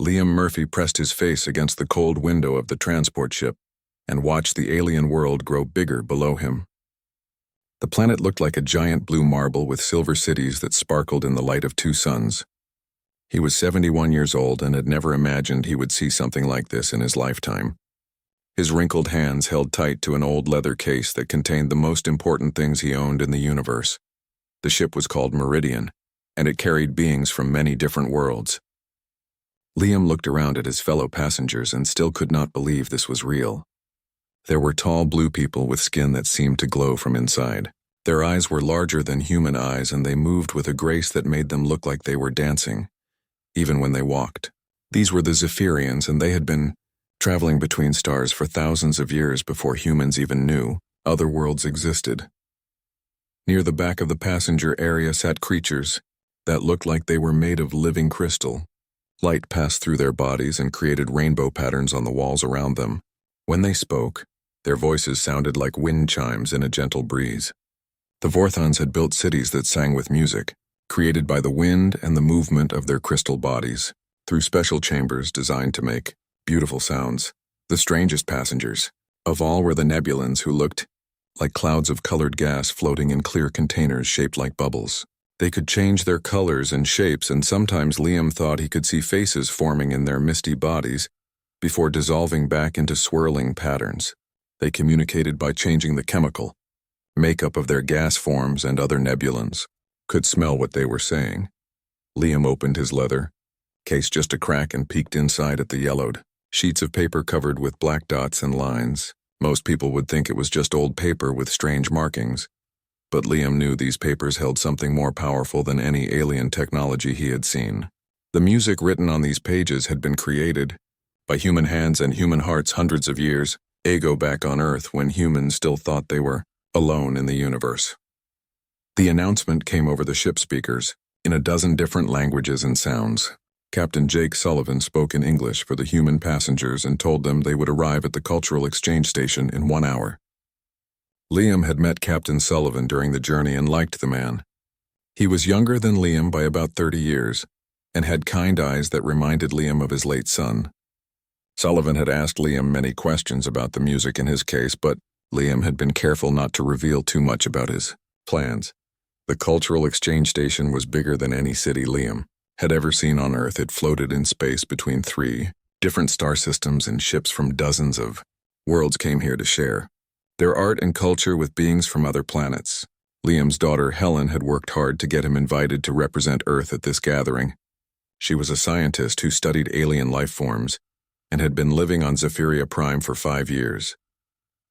Liam Murphy pressed his face against the cold window of the transport ship and watched the alien world grow bigger below him. The planet looked like a giant blue marble with silver cities that sparkled in the light of two suns. He was 71 years old and had never imagined he would see something like this in his lifetime. His wrinkled hands held tight to an old leather case that contained the most important things he owned in the universe. The ship was called Meridian, and it carried beings from many different worlds. Liam looked around at his fellow passengers and still could not believe this was real. There were tall blue people with skin that seemed to glow from inside. Their eyes were larger than human eyes, and they moved with a grace that made them look like they were dancing, even when they walked. These were the Zephyrians, and they had been traveling between stars for thousands of years before humans even knew other worlds existed. Near the back of the passenger area sat creatures that looked like they were made of living crystal. Light passed through their bodies and created rainbow patterns on the walls around them. When they spoke, their voices sounded like wind chimes in a gentle breeze. The Vorthons had built cities that sang with music, created by the wind and the movement of their crystal bodies, through special chambers designed to make beautiful sounds. The strangest passengers of all were the Nebulans, who looked like clouds of colored gas floating in clear containers shaped like bubbles. They could change their colors and shapes, and sometimes Liam thought he could see faces forming in their misty bodies before dissolving back into swirling patterns. They communicated by changing the chemical makeup of their gas forms, and other Nebulans could smell what they were saying. Liam opened his leather case just a crack and peeked inside at the yellowed sheets of paper covered with black dots and lines. Most people would think it was just old paper with strange markings, but Liam knew these papers held something more powerful than any alien technology he had seen. The music written on these pages had been created by human hands and human hearts hundreds of years ago back on Earth, when humans still thought they were alone in the universe. The announcement came over the ship speakers in a dozen different languages and sounds. Captain Jake Sullivan spoke in English for the human passengers and told them they would arrive at the cultural exchange station in 1 hour. Liam had met Captain Sullivan during the journey and liked the man. He was younger than Liam by about 30 years and had kind eyes that reminded Liam of his late son. Sullivan had asked Liam many questions about the music in his case, but Liam had been careful not to reveal too much about his plans. The cultural exchange station was bigger than any city Liam had ever seen on Earth. It floated in space between 3 different star systems, and ships from dozens of worlds came here to share their art and culture with beings from other planets. Liam's daughter Helen had worked hard to get him invited to represent Earth at this gathering. She was a scientist who studied alien life forms and had been living on Zephyria Prime for 5 years.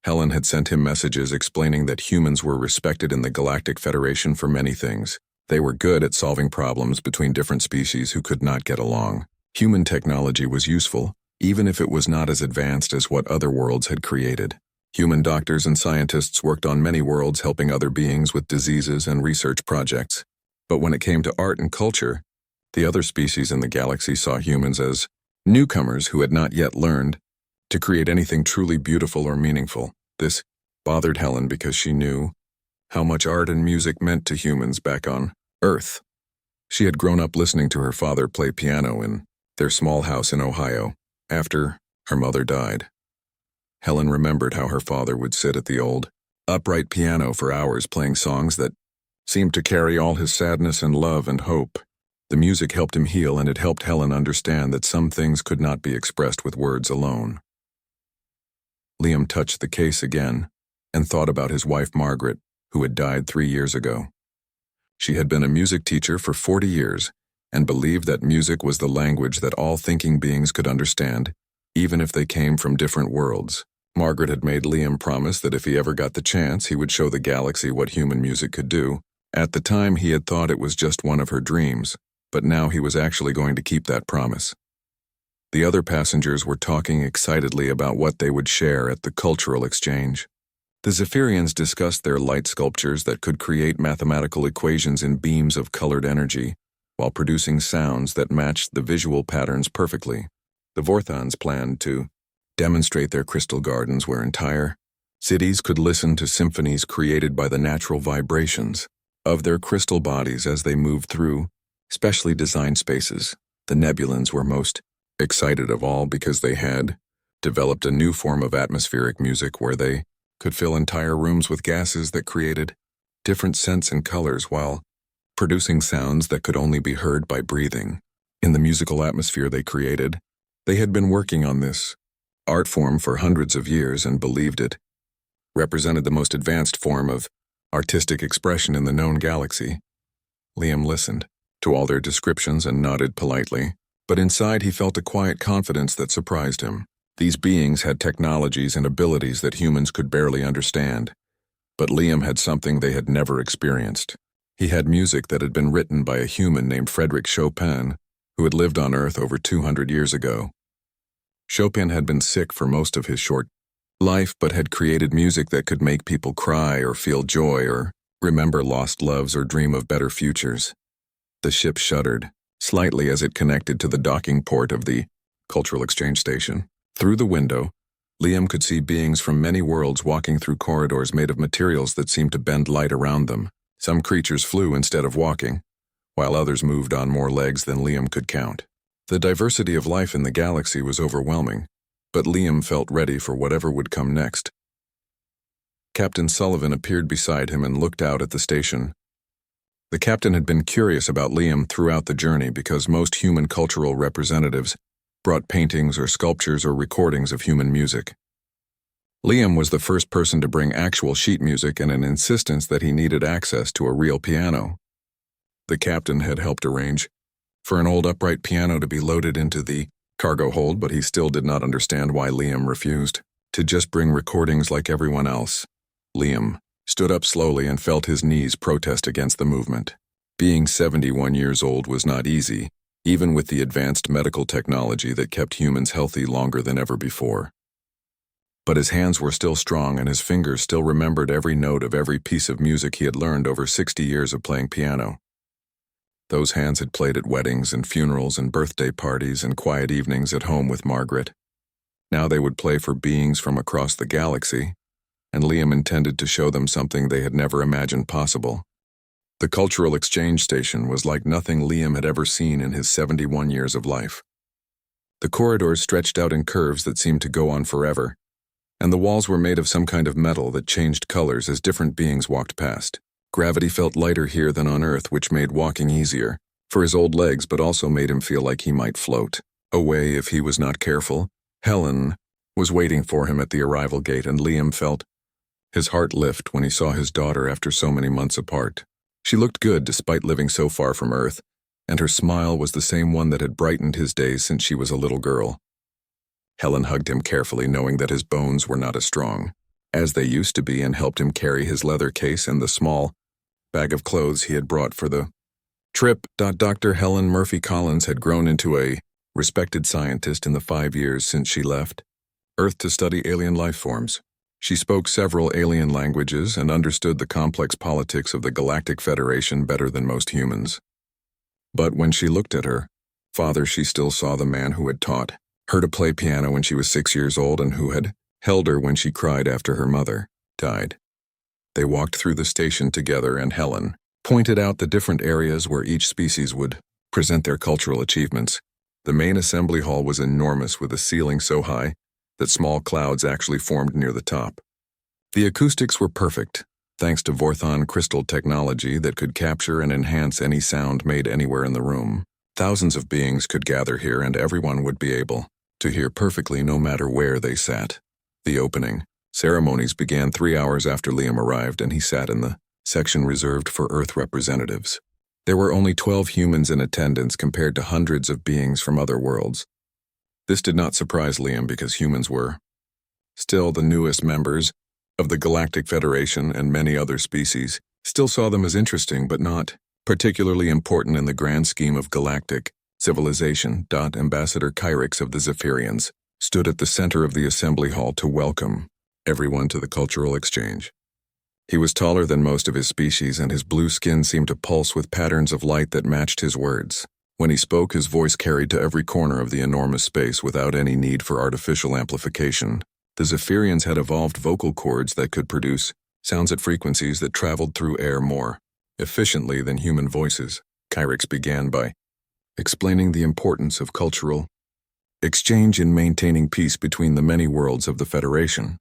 Helen had sent him messages explaining that humans were respected in the Galactic Federation for many things. They were good at solving problems between different species who could not get along. Human technology was useful, even if it was not as advanced as what other worlds had created. Human doctors and scientists worked on many worlds, helping other beings with diseases and research projects. But when it came to art and culture, the other species in the galaxy saw humans as newcomers who had not yet learned to create anything truly beautiful or meaningful. This bothered Helen because she knew how much art and music meant to humans back on Earth. She had grown up listening to her father play piano in their small house in Ohio after her mother died. Helen remembered how her father would sit at the old, upright piano for hours playing songs that seemed to carry all his sadness and love and hope. The music helped him heal, and it helped Helen understand that some things could not be expressed with words alone. Liam touched the case again and thought about his wife Margaret, who had died 3 years ago. She had been a music teacher for 40 years and believed that music was the language that all thinking beings could understand, even if they came from different worlds. Margaret had made Liam promise that if he ever got the chance, he would show the galaxy what human music could do. At the time, he had thought it was just one of her dreams, but now he was actually going to keep that promise. The other passengers were talking excitedly about what they would share at the cultural exchange. The Zephyrians discussed their light sculptures that could create mathematical equations in beams of colored energy, while producing sounds that matched the visual patterns perfectly. The Vorthons planned to demonstrate their crystal gardens where entire cities could listen to symphonies created by the natural vibrations of their crystal bodies as they moved through specially designed spaces. The Nebulans were most excited of all because they had developed a new form of atmospheric music where they could fill entire rooms with gases that created different scents and colors while producing sounds that could only be heard by breathing. In the musical atmosphere they created, they had been working on this art form for hundreds of years and believed it represented the most advanced form of artistic expression in the known galaxy. Liam listened to all their descriptions and nodded politely, but inside he felt a quiet confidence that surprised him. These beings had technologies and abilities that humans could barely understand, but Liam had something they had never experienced. He had music that had been written by a human named Frédéric Chopin, who had lived on Earth over 200 years ago. Chopin had been sick for most of his short life but had created music that could make people cry or feel joy or remember lost loves or dream of better futures. The ship shuddered slightly as it connected to the docking port of the cultural exchange station. Through the window, Liam could see beings from many worlds walking through corridors made of materials that seemed to bend light around them. Some creatures flew instead of walking, while others moved on more legs than Liam could count. The diversity of life in the galaxy was overwhelming, but Liam felt ready for whatever would come next. Captain Sullivan appeared beside him and looked out at the station. The captain had been curious about Liam throughout the journey because most human cultural representatives brought paintings or sculptures or recordings of human music. Liam was the first person to bring actual sheet music and an insistence that he needed access to a real piano. The captain had helped arrange for an old upright piano to be loaded into the cargo hold, but he still did not understand why Liam refused to just bring recordings like everyone else. Liam stood up slowly and felt his knees protest against the movement. Being 71 years old was not easy, even with the advanced medical technology that kept humans healthy longer than ever before. But his hands were still strong and his fingers still remembered every note of every piece of music he had learned over 60 years of playing piano. Those hands had played at weddings and funerals and birthday parties and quiet evenings at home with Margaret. Now they would play for beings from across the galaxy, and Liam intended to show them something they had never imagined possible. The cultural exchange station was like nothing Liam had ever seen in his 71 years of life. The corridors stretched out in curves that seemed to go on forever, and the walls were made of some kind of metal that changed colors as different beings walked past. Gravity felt lighter here than on Earth, which made walking easier for his old legs but also made him feel like he might float away if he was not careful. Helen was waiting for him at the arrival gate, and Liam felt his heart lift when he saw his daughter after so many months apart. She looked good despite living so far from Earth, and her smile was the same one that had brightened his days since she was a little girl. Helen hugged him carefully, knowing that his bones were not as strong as they used to be, and helped him carry his leather case and the small bag of clothes he had brought for the trip. Dr. Helen Murphy Collins had grown into a respected scientist in the 5 years since she left Earth to study alien life forms. She spoke several alien languages and understood the complex politics of the Galactic Federation better than most humans. But when she looked at her father, she still saw the man who had taught her to play piano when she was 6 years old and who had held her when she cried after her mother died. They walked through the station together, and Helen pointed out the different areas where each species would present their cultural achievements. The main assembly hall was enormous, with a ceiling so high that small clouds actually formed near the top. The acoustics were perfect, thanks to Vorthon crystal technology that could capture and enhance any sound made anywhere in the room. Thousands of beings could gather here, and everyone would be able to hear perfectly no matter where they sat. The opening ceremonies began 3 hours after Liam arrived, and he sat in the section reserved for Earth representatives. There were only 12 humans in attendance compared to hundreds of beings from other worlds. This did not surprise Liam because humans were still the newest members of the Galactic Federation, and many other species still saw them as interesting but not particularly important in the grand scheme of galactic civilization. Ambassador Kyrix of the Zephyrians stood at the center of the assembly hall to welcome everyone to the cultural exchange. He was taller than most of his species, and his blue skin seemed to pulse with patterns of light that matched his words. When he spoke, his voice carried to every corner of the enormous space without any need for artificial amplification. The Zephyrians had evolved vocal cords that could produce sounds at frequencies that traveled through air more efficiently than human voices. Kyrix began by explaining the importance of cultural exchange in maintaining peace between the many worlds of the Federation.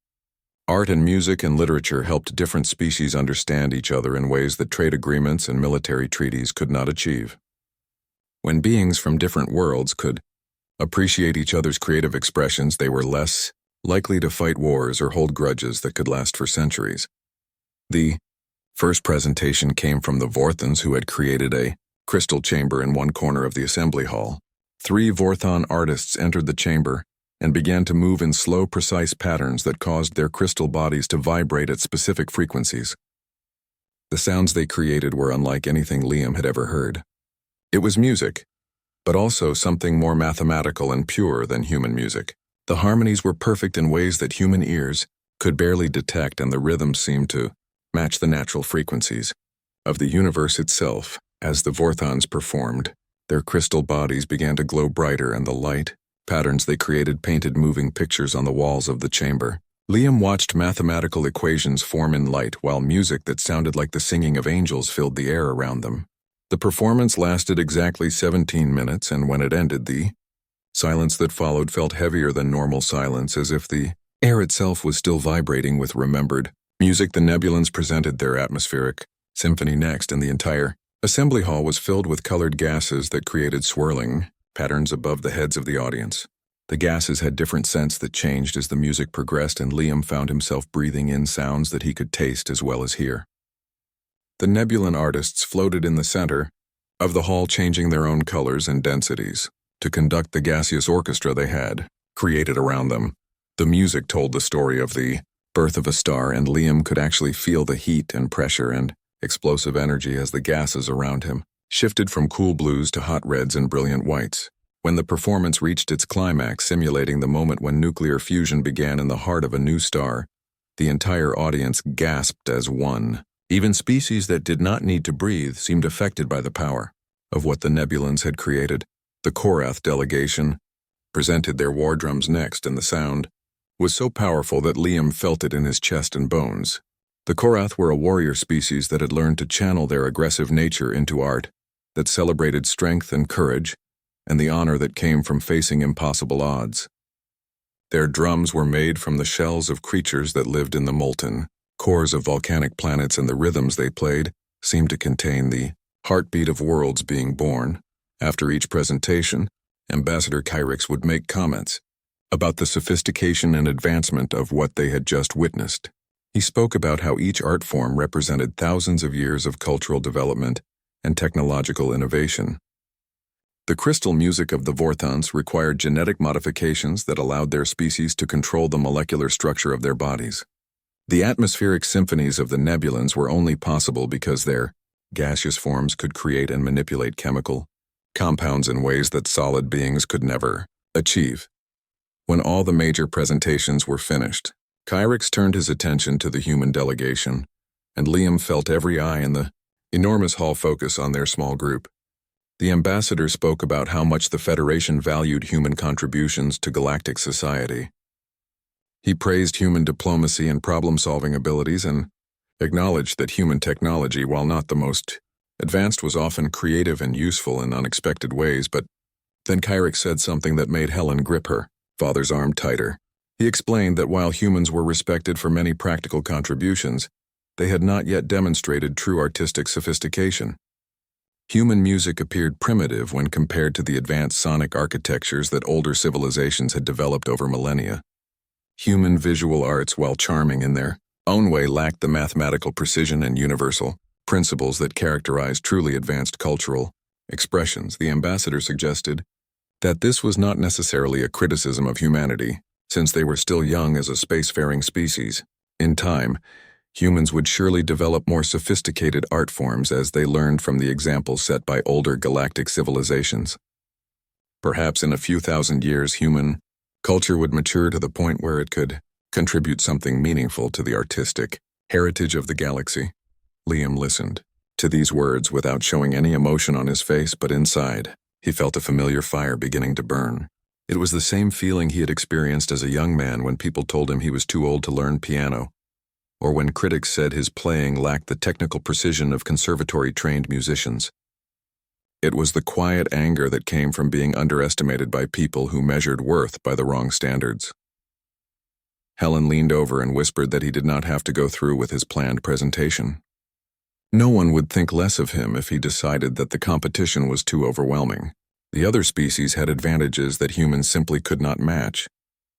Art and music and literature helped different species understand each other in ways that trade agreements and military treaties could not achieve. When beings from different worlds could appreciate each other's creative expressions, they were less likely to fight wars or hold grudges that could last for centuries. The first presentation came from the Vorthons, who had created a crystal chamber in one corner of the assembly hall. 3 Vorthon artists entered the chamber and began to move in slow, precise patterns that caused their crystal bodies to vibrate at specific frequencies. The sounds they created were unlike anything Liam had ever heard. It was music, but also something more mathematical and pure than human music. The harmonies were perfect in ways that human ears could barely detect, and the rhythms seemed to match the natural frequencies of the universe itself. As the Vorthons performed, their crystal bodies began to glow brighter, and the light patterns they created painted moving pictures on the walls of the chamber. Liam watched mathematical equations form in light, while music that sounded like the singing of angels filled the air around them. The performance lasted exactly 17 minutes, and when it ended, the silence that followed felt heavier than normal silence, as if the air itself was still vibrating with remembered music. The Nebulans presented their atmospheric symphony next, and the entire assembly hall was filled with colored gases that created swirling patterns above the heads of the audience. The gases had different scents that changed as the music progressed, and Liam found himself breathing in sounds that he could taste as well as hear. The Nebulan artists floated in the center of the hall, changing their own colors and densities to conduct the gaseous orchestra they had created around them. The music told the story of the birth of a star, and Liam could actually feel the heat and pressure and explosive energy as the gases around him shifted from cool blues to hot reds and brilliant whites. When the performance reached its climax, simulating the moment when nuclear fusion began in the heart of a new star, the entire audience gasped as one. Even species that did not need to breathe seemed affected by the power of what the Nebulans had created. The Korath delegation presented their war drums next, and the sound was so powerful that Liam felt it in his chest and bones. The Korath were a warrior species that had learned to channel their aggressive nature into art that celebrated strength and courage, and the honor that came from facing impossible odds. Their drums were made from the shells of creatures that lived in the molten cores of volcanic planets, and the rhythms they played seemed to contain the heartbeat of worlds being born. After each presentation, Ambassador Kyrix would make comments about the sophistication and advancement of what they had just witnessed. He spoke about how each art form represented thousands of years of cultural development and technological innovation. The crystal music of the Vorthons required genetic modifications that allowed their species to control the molecular structure of their bodies. The atmospheric symphonies of the Nebulans were only possible because their gaseous forms could create and manipulate chemical compounds in ways that solid beings could never achieve. When all the major presentations were finished, Kyrix turned his attention to the human delegation, and Liam felt every eye in the enormous hall focus on their small group. The ambassador spoke about how much the Federation valued human contributions to galactic society. He praised human diplomacy and problem-solving abilities, and acknowledged that human technology, while not the most advanced, was often creative and useful in unexpected ways. But then Kyrix said something that made Helen grip her father's arm tighter. He explained that while humans were respected for many practical contributions, they had not yet demonstrated true artistic sophistication. Human music appeared primitive when compared to the advanced sonic architectures that older civilizations had developed over millennia. Human visual arts, while charming in their own way, lacked the mathematical precision and universal principles that characterize truly advanced cultural expressions. The ambassador suggested that this was not necessarily a criticism of humanity, since they were still young as a spacefaring species. In time, humans would surely develop more sophisticated art forms as they learned from the examples set by older galactic civilizations. Perhaps in a few thousand years, human culture would mature to the point where it could contribute something meaningful to the artistic heritage of the galaxy. Liam listened to these words without showing any emotion on his face, but inside, he felt a familiar fire beginning to burn. It was the same feeling he had experienced as a young man when people told him he was too old to learn piano, or when critics said his playing lacked the technical precision of conservatory-trained musicians. It was the quiet anger that came from being underestimated by people who measured worth by the wrong standards. Helen leaned over and whispered that he did not have to go through with his planned presentation. No one would think less of him if he decided that the competition was too overwhelming. The other species had advantages that humans simply could not match,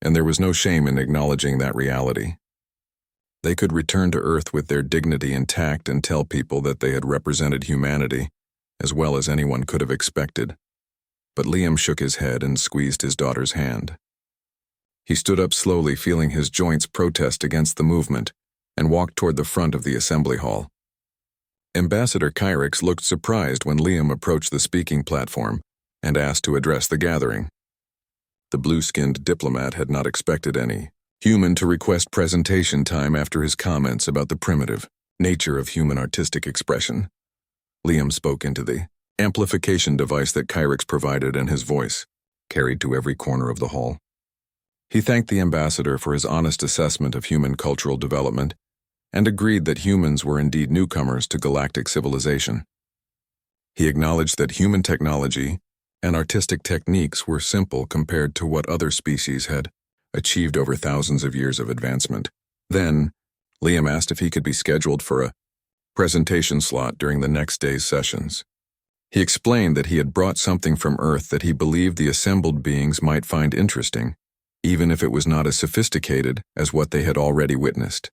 and there was no shame in acknowledging that reality. They could return to Earth with their dignity intact and tell people that they had represented humanity, as well as anyone could have expected. But Liam shook his head and squeezed his daughter's hand. He stood up slowly, feeling his joints protest against the movement, and walked toward the front of the assembly hall. Ambassador Kyrix looked surprised when Liam approached the speaking platform and asked to address the gathering. The blue-skinned diplomat had not expected any human to request presentation time after his comments about the primitive nature of human artistic expression. Liam spoke into the amplification device that Kyrix provided, and his voice carried to every corner of the hall. He thanked the ambassador for his honest assessment of human cultural development and agreed that humans were indeed newcomers to galactic civilization. He acknowledged that human technology and artistic techniques were simple compared to what other species had achieved over thousands of years of advancement. Then, Liam asked if he could be scheduled for a presentation slot during the next day's sessions. He explained that he had brought something from Earth that he believed the assembled beings might find interesting, even if it was not as sophisticated as what they had already witnessed.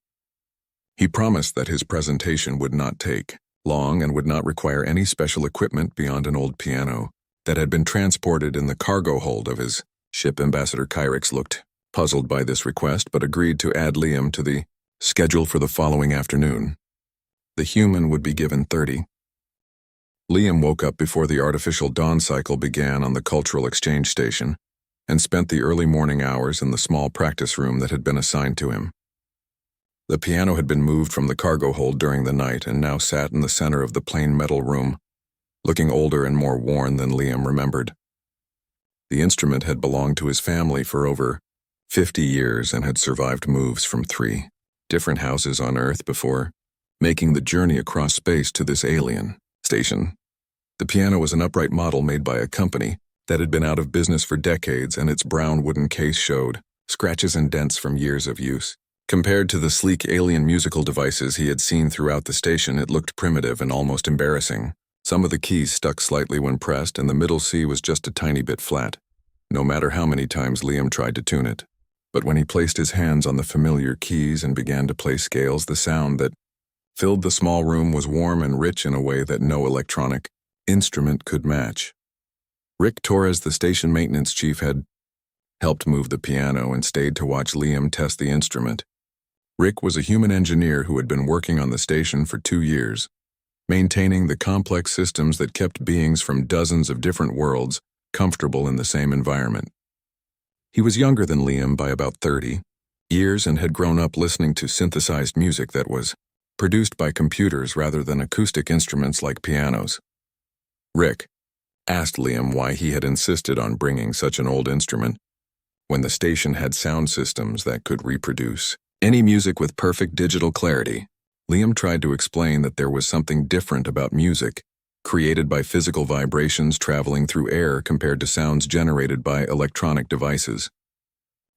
He promised that his presentation would not take long and would not require any special equipment beyond an old piano that had been transported in the cargo hold of his ship. Ambassador Kyrix looked puzzled by this request, but agreed to add Liam to the schedule for the following afternoon. The human would be given 30. Liam woke up before the artificial dawn cycle began on the cultural exchange station and spent the early morning hours in the small practice room that had been assigned to him. The piano had been moved from the cargo hold during the night and now sat in the center of the plain metal room, looking older and more worn than Liam remembered. The instrument had belonged to his family for over 50 years and had survived moves from 3 different houses on Earth before making the journey across space to this alien station. The piano was an upright model made by a company that had been out of business for decades, and its brown wooden case showed scratches and dents from years of use. Compared to the sleek alien musical devices he had seen throughout the station, it looked primitive and almost embarrassing. Some of the keys stuck slightly when pressed, and the middle C was just a tiny bit flat, no matter how many times Liam tried to tune it. But when he placed his hands on the familiar keys and began to play scales, the sound that filled the small room was warm and rich in a way that no electronic instrument could match. Rick Torres, the station maintenance chief, had helped move the piano and stayed to watch Liam test the instrument. Rick was a human engineer who had been working on the station for 2 years, maintaining the complex systems that kept beings from dozens of different worlds comfortable in the same environment. He was younger than Liam by about 30 years and had grown up listening to synthesized music that was produced by computers rather than acoustic instruments like pianos. Rick asked Liam why he had insisted on bringing such an old instrument when the station had sound systems that could reproduce any music with perfect digital clarity. Liam tried to explain that there was something different about music created by physical vibrations traveling through air compared to sounds generated by electronic devices.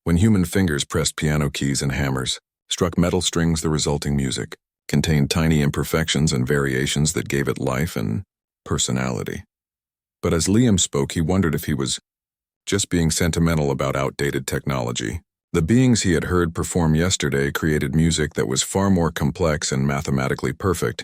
When human fingers pressed piano keys and hammers, struck metal strings, the resulting music contained tiny imperfections and variations that gave it life and personality. But as Liam spoke, he wondered if he was just being sentimental about outdated technology. The beings he had heard perform yesterday created music that was far more complex and mathematically perfect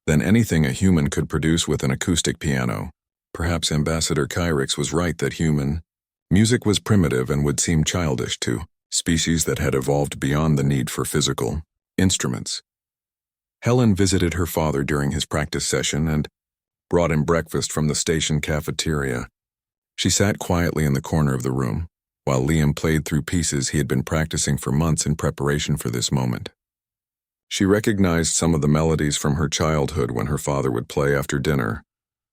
than anything a human could produce with an acoustic piano. Perhaps Ambassador Kyrix was right that human music was primitive and would seem childish to species that had evolved beyond the need for physical instruments. Helen visited her father during his practice session and brought him breakfast from the station cafeteria. She sat quietly in the corner of the room, while Liam played through pieces he had been practicing for months in preparation for this moment. She recognized some of the melodies from her childhood when her father would play after dinner,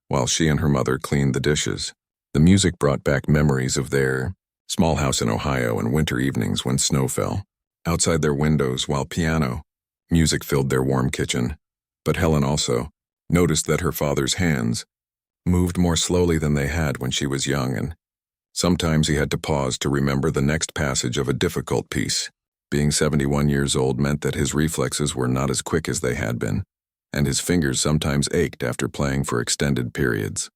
while she and her mother cleaned the dishes. The music brought back memories of their small house in Ohio and winter evenings when snow fell outside their windows while piano music filled their warm kitchen. But Helen also noticed that her father's hands moved more slowly than they had when she was young, and sometimes he had to pause to remember the next passage of a difficult piece. Being 71 years old meant that his reflexes were not as quick as they had been, and his fingers sometimes ached after playing for extended periods.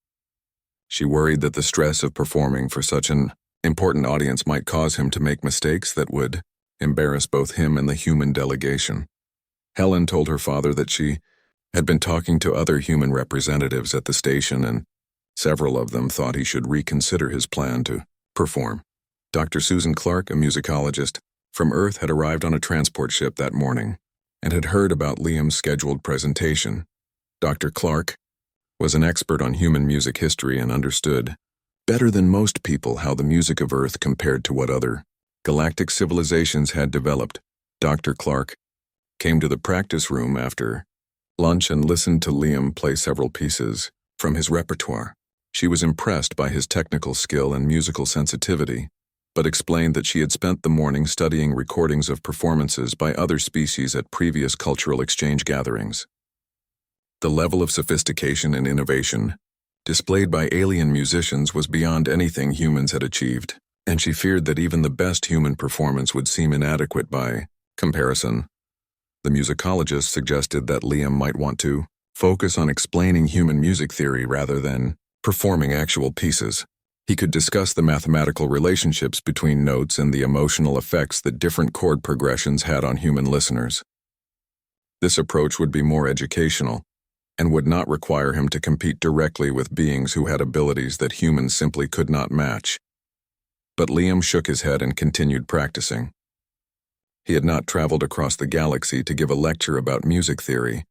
She worried that the stress of performing for such an important audience might cause him to make mistakes that would embarrass both him and the human delegation. Helen told her father that she had been talking to other human representatives at the station, and several of them thought he should reconsider his plan to perform. Dr. Susan Clark, a musicologist from Earth, had arrived on a transport ship that morning and had heard about Liam's scheduled presentation. Dr. Clark was an expert on human music history and understood better than most people how the music of Earth compared to what other galactic civilizations had developed. Dr. Clark came to the practice room after lunch and listened to Liam play several pieces from his repertoire. She was impressed by his technical skill and musical sensitivity, but explained that she had spent the morning studying recordings of performances by other species at previous cultural exchange gatherings. The level of sophistication and innovation displayed by alien musicians was beyond anything humans had achieved, and she feared that even the best human performance would seem inadequate by comparison. The musicologist suggested that Liam might want to focus on explaining human music theory rather than performing actual pieces. He could discuss the mathematical relationships between notes and the emotional effects that different chord progressions had on human listeners. This approach would be more educational and would not require him to compete directly with beings who had abilities that humans simply could not match. But Liam shook his head and continued practicing. He had not traveled across the galaxy to give a lecture about music theory.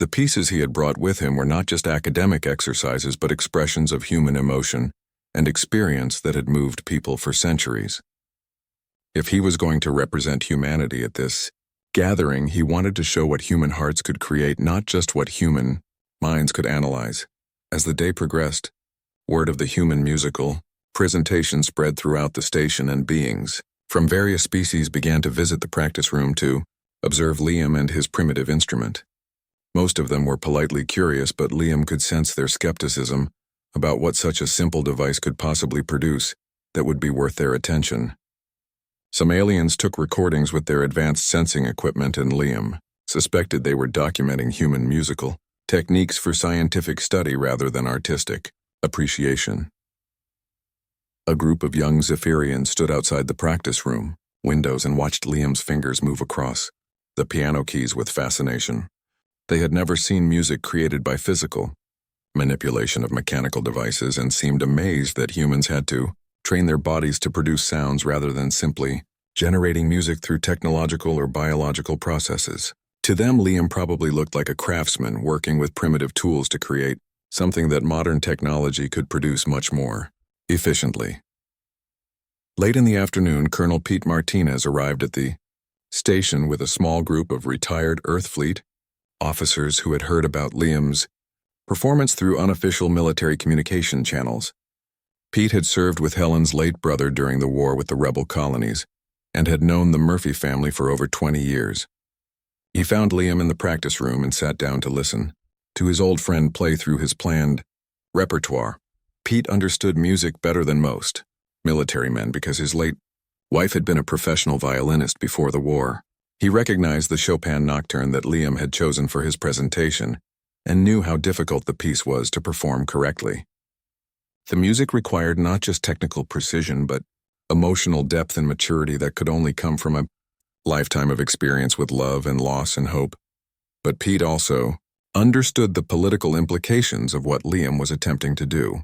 The pieces he had brought with him were not just academic exercises but expressions of human emotion and experience that had moved people for centuries. If he was going to represent humanity at this gathering, he wanted to show what human hearts could create, not just what human minds could analyze. As the day progressed, word of the human musical presentation spread throughout the station, and beings from various species began to visit the practice room to observe Liam and his primitive instrument. Most of them were politely curious, but Liam could sense their skepticism about what such a simple device could possibly produce that would be worth their attention. Some aliens took recordings with their advanced sensing equipment, and Liam suspected they were documenting human musical techniques for scientific study rather than artistic appreciation. A group of young Zephyrians stood outside the practice room windows and watched Liam's fingers move across the piano keys with fascination. They had never seen music created by physical manipulation of mechanical devices and seemed amazed that humans had to train their bodies to produce sounds rather than simply generating music through technological or biological processes. To them, Liam probably looked like a craftsman working with primitive tools to create something that modern technology could produce much more efficiently. Late in the afternoon, Colonel Pete Martinez arrived at the station with a small group of retired Earth Fleet officers who had heard about Liam's performance through unofficial military communication channels. Pete had served with Helen's late brother during the war with the rebel colonies and had known the Murphy family for over 20 years. He found Liam in the practice room and sat down to listen to his old friend play through his planned repertoire. Pete understood music better than most military men because his late wife had been a professional violinist before the war. He recognized the Chopin nocturne that Liam had chosen for his presentation and knew how difficult the piece was to perform correctly. The music required not just technical precision but emotional depth and maturity that could only come from a lifetime of experience with love and loss and hope. But Pete also understood the political implications of what Liam was attempting to do.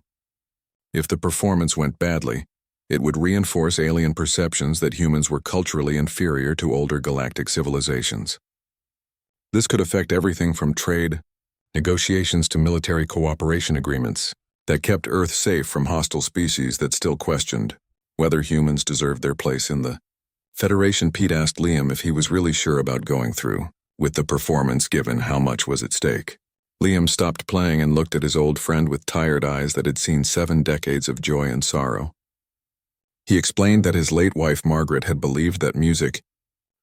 If the performance went badly, it would reinforce alien perceptions that humans were culturally inferior to older galactic civilizations. This could affect everything from trade negotiations to military cooperation agreements that kept Earth safe from hostile species that still questioned whether humans deserved their place in the Federation. Pete asked Liam if he was really sure about going through with the performance given how much was at stake. Liam stopped playing and looked at his old friend with tired eyes that had seen 7 decades of joy and sorrow. He explained that his late wife Margaret had believed that music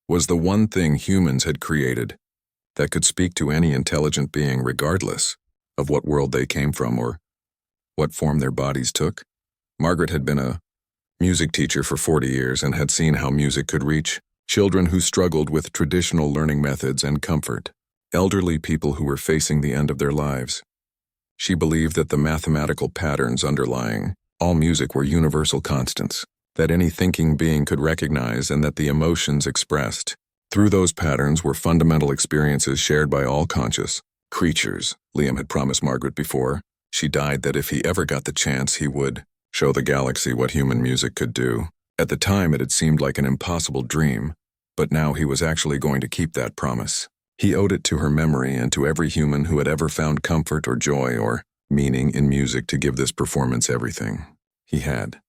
was the one thing humans had created that could speak to any intelligent being regardless of what world they came from or what form their bodies took. Margaret had been a music teacher for 40 years and had seen how music could reach children who struggled with traditional learning methods and comfort, elderly people who were facing the end of their lives. She believed that the mathematical patterns underlying all music were universal constants, that any thinking being could recognize, and that the emotions expressed through those patterns were fundamental experiences shared by all conscious creatures. Liam had promised Margaret before she died that if he ever got the chance, he would show the galaxy what human music could do. At the time, it had seemed like an impossible dream, but now he was actually going to keep that promise. He owed it to her memory and to every human who had ever found comfort or joy or meaning in music to give this performance everything he had.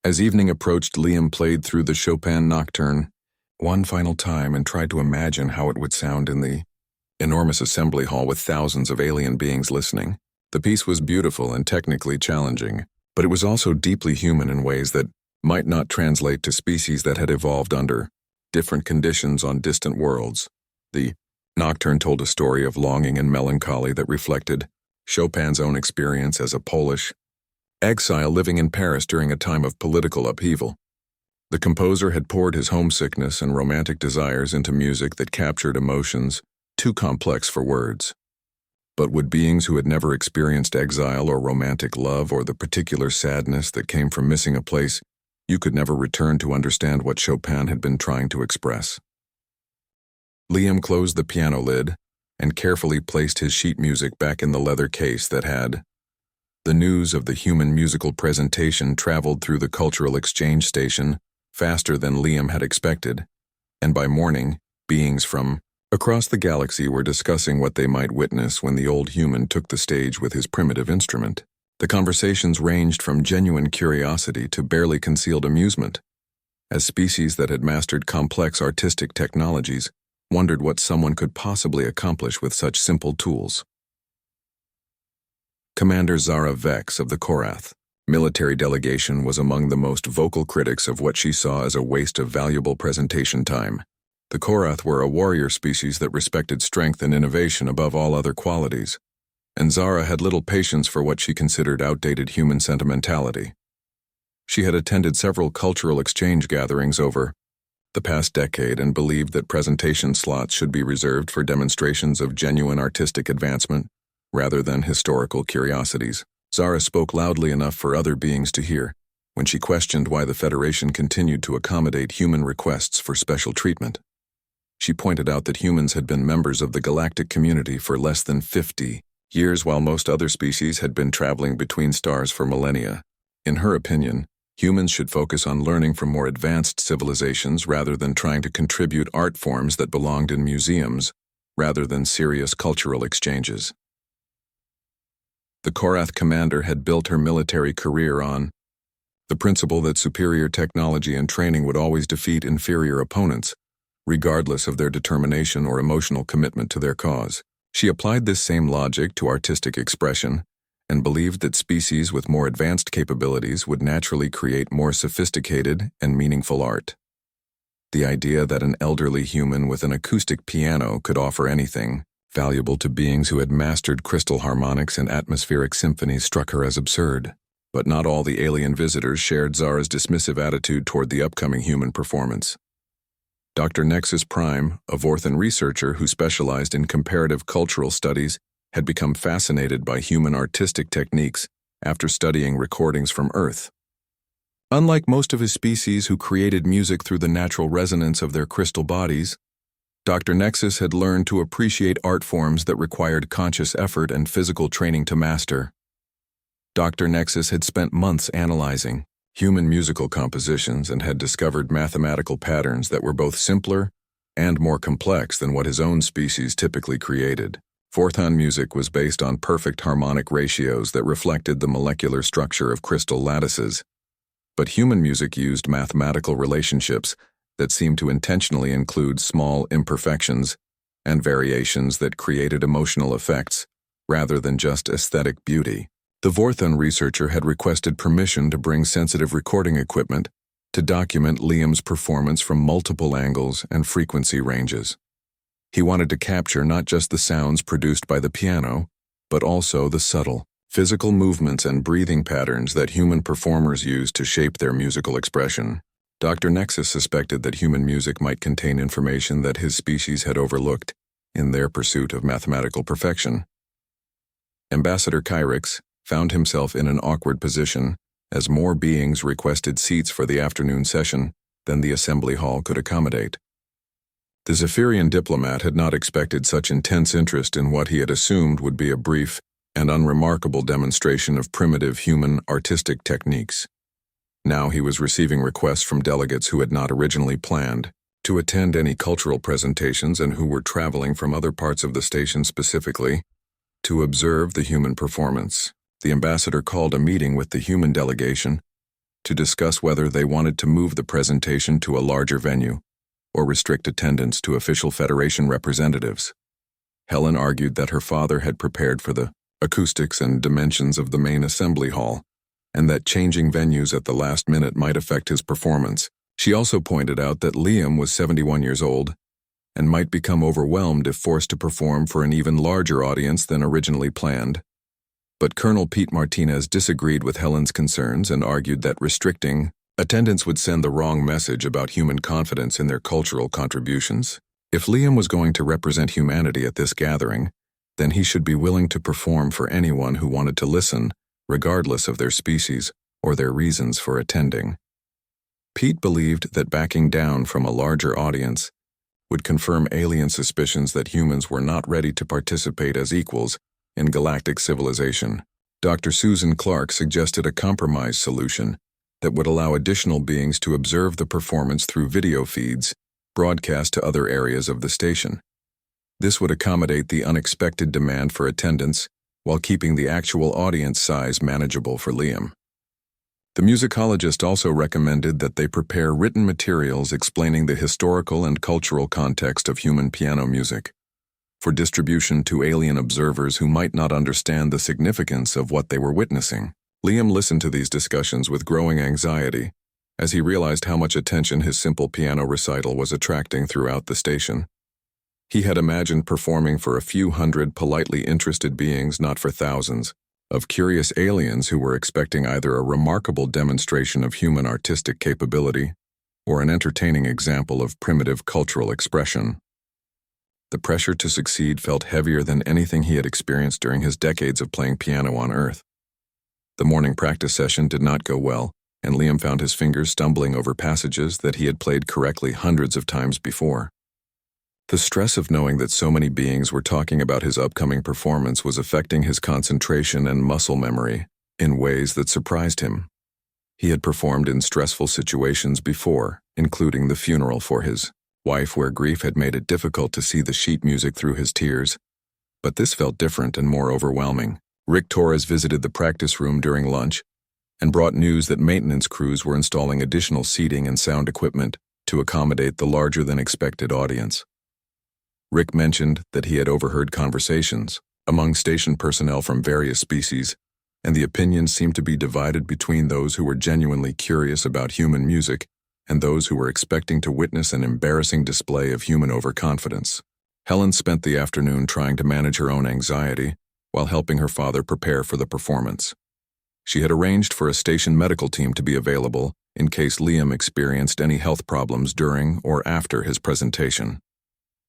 As evening approached, Liam played through the Chopin Nocturne one final time and tried to imagine how it would sound in the enormous assembly hall with thousands of alien beings listening. The piece was beautiful and technically challenging, but it was also deeply human in ways that might not translate to species that had evolved under different conditions on distant worlds. The Nocturne told a story of longing and melancholy that reflected Chopin's own experience as a Polish exile living in Paris during a time of political upheaval. The composer had poured his homesickness and romantic desires into music that captured emotions too complex for words. But would beings who had never experienced exile or romantic love or the particular sadness that came from missing a place you could never return to understand what Chopin had been trying to express? Liam closed the piano lid and carefully placed his sheet music back in the leather case that had. The news of the human musical presentation traveled through the cultural exchange station faster than Liam had expected, and by morning, beings from across the galaxy were discussing what they might witness when the old human took the stage with his primitive instrument. The conversations ranged from genuine curiosity to barely concealed amusement, as species that had mastered complex artistic technologies wondered what someone could possibly accomplish with such simple tools. Commander Zara Vex of the Korath military delegation was among the most vocal critics of what she saw as a waste of valuable presentation time. The Korath were a warrior species that respected strength and innovation above all other qualities, and Zara had little patience for what she considered outdated human sentimentality. She had attended several cultural exchange gatherings over the past decade and believed that presentation slots should be reserved for demonstrations of genuine artistic advancement rather than historical curiosities. Zara spoke loudly enough for other beings to hear when she questioned why the Federation continued to accommodate human requests for special treatment. She pointed out that humans had been members of the galactic community for less than 50 years, while most other species had been traveling between stars for millennia. In her opinion, humans should focus on learning from more advanced civilizations rather than trying to contribute art forms that belonged in museums, rather than serious cultural exchanges. The Korath commander had built her military career on the principle that superior technology and training would always defeat inferior opponents, regardless of their determination or emotional commitment to their cause. She applied this same logic to artistic expression and believed that species with more advanced capabilities would naturally create more sophisticated and meaningful art. The idea that an elderly human with an acoustic piano could offer anything valuable to beings who had mastered crystal harmonics and atmospheric symphonies struck her as absurd. But not all the alien visitors shared Zara's dismissive attitude toward the upcoming human performance. Dr. Nexus Prime, a Vorthan researcher who specialized in comparative cultural studies, had become fascinated by human artistic techniques after studying recordings from Earth. Unlike most of his species who created music through the natural resonance of their crystal bodies, Dr. Nexus had learned to appreciate art forms that required conscious effort and physical training to master. Dr. Nexus had spent months analyzing human musical compositions and had discovered mathematical patterns that were both simpler and more complex than what his own species typically created. Vorthan music was based on perfect harmonic ratios that reflected the molecular structure of crystal lattices, but human music used mathematical relationships that seemed to intentionally include small imperfections and variations that created emotional effects rather than just aesthetic beauty. The Vorthan researcher had requested permission to bring sensitive recording equipment to document Liam's performance from multiple angles and frequency ranges. He wanted to capture not just the sounds produced by the piano, but also the subtle physical movements and breathing patterns that human performers use to shape their musical expression. Dr. Nexus suspected that human music might contain information that his species had overlooked in their pursuit of mathematical perfection. Ambassador Kyrix found himself in an awkward position as more beings requested seats for the afternoon session than the assembly hall could accommodate. The Zephyrian diplomat had not expected such intense interest in what he had assumed would be a brief and unremarkable demonstration of primitive human artistic techniques. Now he was receiving requests from delegates who had not originally planned to attend any cultural presentations and who were traveling from other parts of the station specifically to observe the human performance. The ambassador called a meeting with the human delegation to discuss whether they wanted to move the presentation to a larger venue or restrict attendance to official Federation representatives. Helen argued that her father had prepared for the acoustics and dimensions of the main assembly hall, and that changing venues at the last minute might affect his performance. She also pointed out that Liam was 71 years old and might become overwhelmed if forced to perform for an even larger audience than originally planned. But Colonel Pete Martinez disagreed with Helen's concerns and argued that restricting attendance would send the wrong message about human confidence in their cultural contributions. If Liam was going to represent humanity at this gathering, then he should be willing to perform for anyone who wanted to listen, regardless of their species or their reasons for attending. Pete believed that backing down from a larger audience would confirm alien suspicions that humans were not ready to participate as equals in galactic civilization. Dr. Susan Clark suggested a compromise solution that would allow additional beings to observe the performance through video feeds broadcast to other areas of the station. This would accommodate the unexpected demand for attendance while keeping the actual audience size manageable for Liam. The musicologist also recommended that they prepare written materials explaining the historical and cultural context of human piano music for distribution to alien observers who might not understand the significance of what they were witnessing. Liam listened to these discussions with growing anxiety as he realized how much attention his simple piano recital was attracting throughout the station. He had imagined performing for a few hundred politely interested beings, not for thousands of curious aliens who were expecting either a remarkable demonstration of human artistic capability or an entertaining example of primitive cultural expression. The pressure to succeed felt heavier than anything he had experienced during his decades of playing piano on Earth. The morning practice session did not go well, and Liam found his fingers stumbling over passages that he had played correctly hundreds of times before. The stress of knowing that so many beings were talking about his upcoming performance was affecting his concentration and muscle memory in ways that surprised him. He had performed in stressful situations before, including the funeral for his wife, where grief had made it difficult to see the sheet music through his tears. But this felt different and more overwhelming. Rick Torres visited the practice room during lunch and brought news that maintenance crews were installing additional seating and sound equipment to accommodate the larger-than-expected audience. Rick mentioned that he had overheard conversations among station personnel from various species, and the opinions seemed to be divided between those who were genuinely curious about human music and those who were expecting to witness an embarrassing display of human overconfidence. Helen spent the afternoon trying to manage her own anxiety while helping her father prepare for the performance. She had arranged for a station medical team to be available in case Liam experienced any health problems during or after his presentation.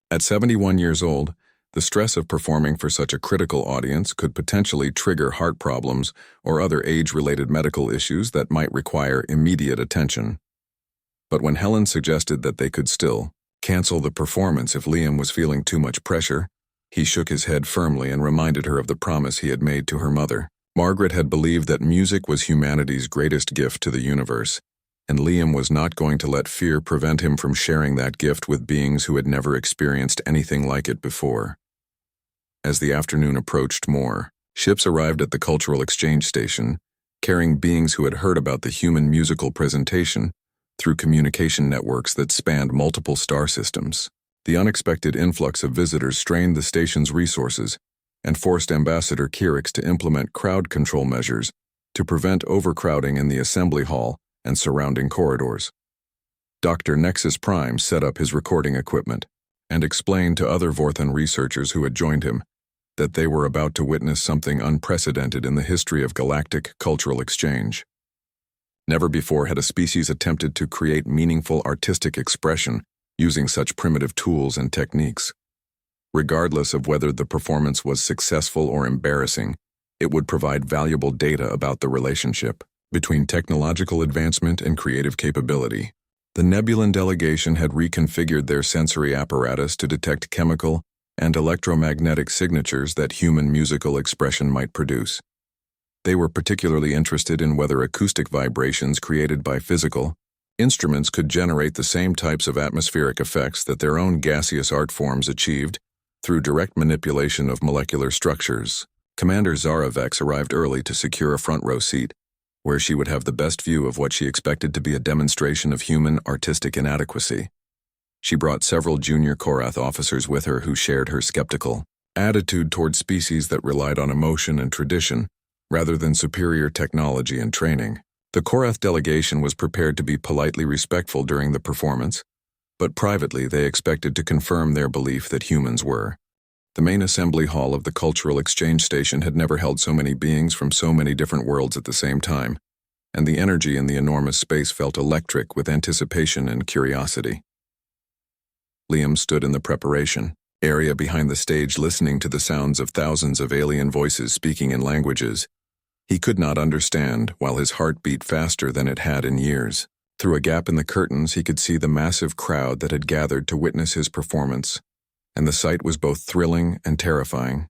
At 71 years old, the stress of performing for such a critical audience could potentially trigger heart problems or other age-related medical issues that might require immediate attention. But when Helen suggested that they could still cancel the performance if Liam was feeling too much pressure, he shook his head firmly and reminded her of the promise he had made to her mother. Margaret had believed that music was humanity's greatest gift to the universe, and Liam was not going to let fear prevent him from sharing that gift with beings who had never experienced anything like it before. As the afternoon approached, more ships arrived at the cultural exchange station, carrying beings who had heard about the human musical presentation through communication networks that spanned multiple star systems. The unexpected influx of visitors strained the station's resources and forced Ambassador Kyrix to implement crowd control measures to prevent overcrowding in the assembly hall and surrounding corridors. Dr. Nexus Prime set up his recording equipment and explained to other Vorthan researchers who had joined him that they were about to witness something unprecedented in the history of galactic cultural exchange. Never before had a species attempted to create meaningful artistic expression using such primitive tools and techniques. Regardless of whether the performance was successful or embarrassing, it would provide valuable data about the relationship between technological advancement and creative capability. The Nebulan delegation had reconfigured their sensory apparatus to detect chemical and electromagnetic signatures that human musical expression might produce. They were particularly interested in whether acoustic vibrations created by physical instruments could generate the same types of atmospheric effects that their own gaseous art forms achieved through direct manipulation of molecular structures. Commander Zaravex arrived early to secure a front-row seat, where she would have the best view of what she expected to be a demonstration of human artistic inadequacy. She brought several junior Korath officers with her who shared her skeptical attitude toward species that relied on emotion and tradition, rather than superior technology and training. The Korath delegation was prepared to be politely respectful during the performance, but privately they expected to confirm their belief that humans were. The main assembly hall of the Cultural Exchange Station had never held so many beings from so many different worlds at the same time, and the energy in the enormous space felt electric with anticipation and curiosity. Liam stood in the preparation area behind the stage listening to the sounds of thousands of alien voices speaking in languages he could not understand, while his heart beat faster than it had in years. Through a gap in the curtains he could see the massive crowd that had gathered to witness his performance, and the sight was both thrilling and terrifying.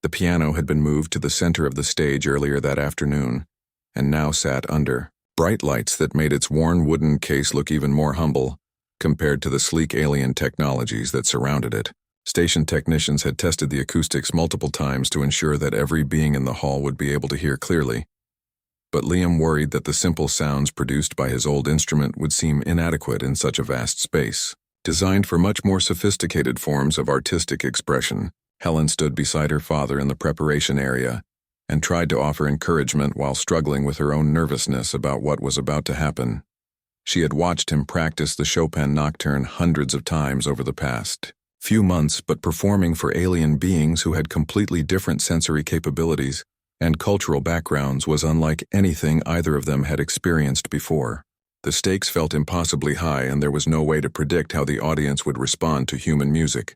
The piano had been moved to the center of the stage earlier that afternoon, and now sat under bright lights that made its worn wooden case look even more humble compared to the sleek alien technologies that surrounded it. Station technicians had tested the acoustics multiple times to ensure that every being in the hall would be able to hear clearly, but Liam worried that the simple sounds produced by his old instrument would seem inadequate in such a vast space. Designed for much more sophisticated forms of artistic expression, Helen stood beside her father in the preparation area and tried to offer encouragement while struggling with her own nervousness about what was about to happen. She had watched him practice the Chopin Nocturne hundreds of times over the past few months, but performing for alien beings who had completely different sensory capabilities and cultural backgrounds was unlike anything either of them had experienced before. The stakes felt impossibly high, and there was no way to predict how the audience would respond to human music.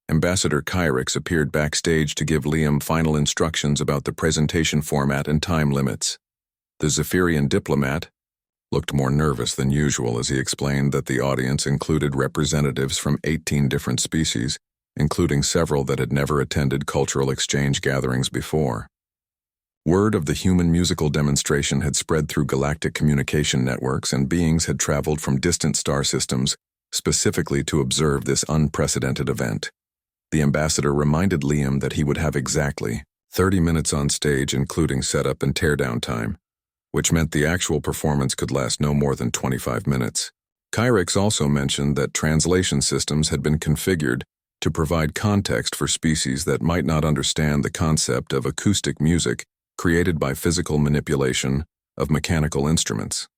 Ambassador Kyrix appeared backstage to give Liam final instructions about the presentation format and time limits. The Zephyrian diplomat looked more nervous than usual as he explained that the audience included representatives from 18 different species, including several that had never attended cultural exchange gatherings before. Word of the human musical demonstration had spread through galactic communication networks, and beings had traveled from distant star systems specifically to observe this unprecedented event. The ambassador reminded Liam that he would have exactly 30 minutes on stage, including setup and teardown time, which meant the actual performance could last no more than 25 minutes. Kyrix also mentioned that translation systems had been configured to provide context for species that might not understand the concept of acoustic music created by physical manipulation of mechanical instruments.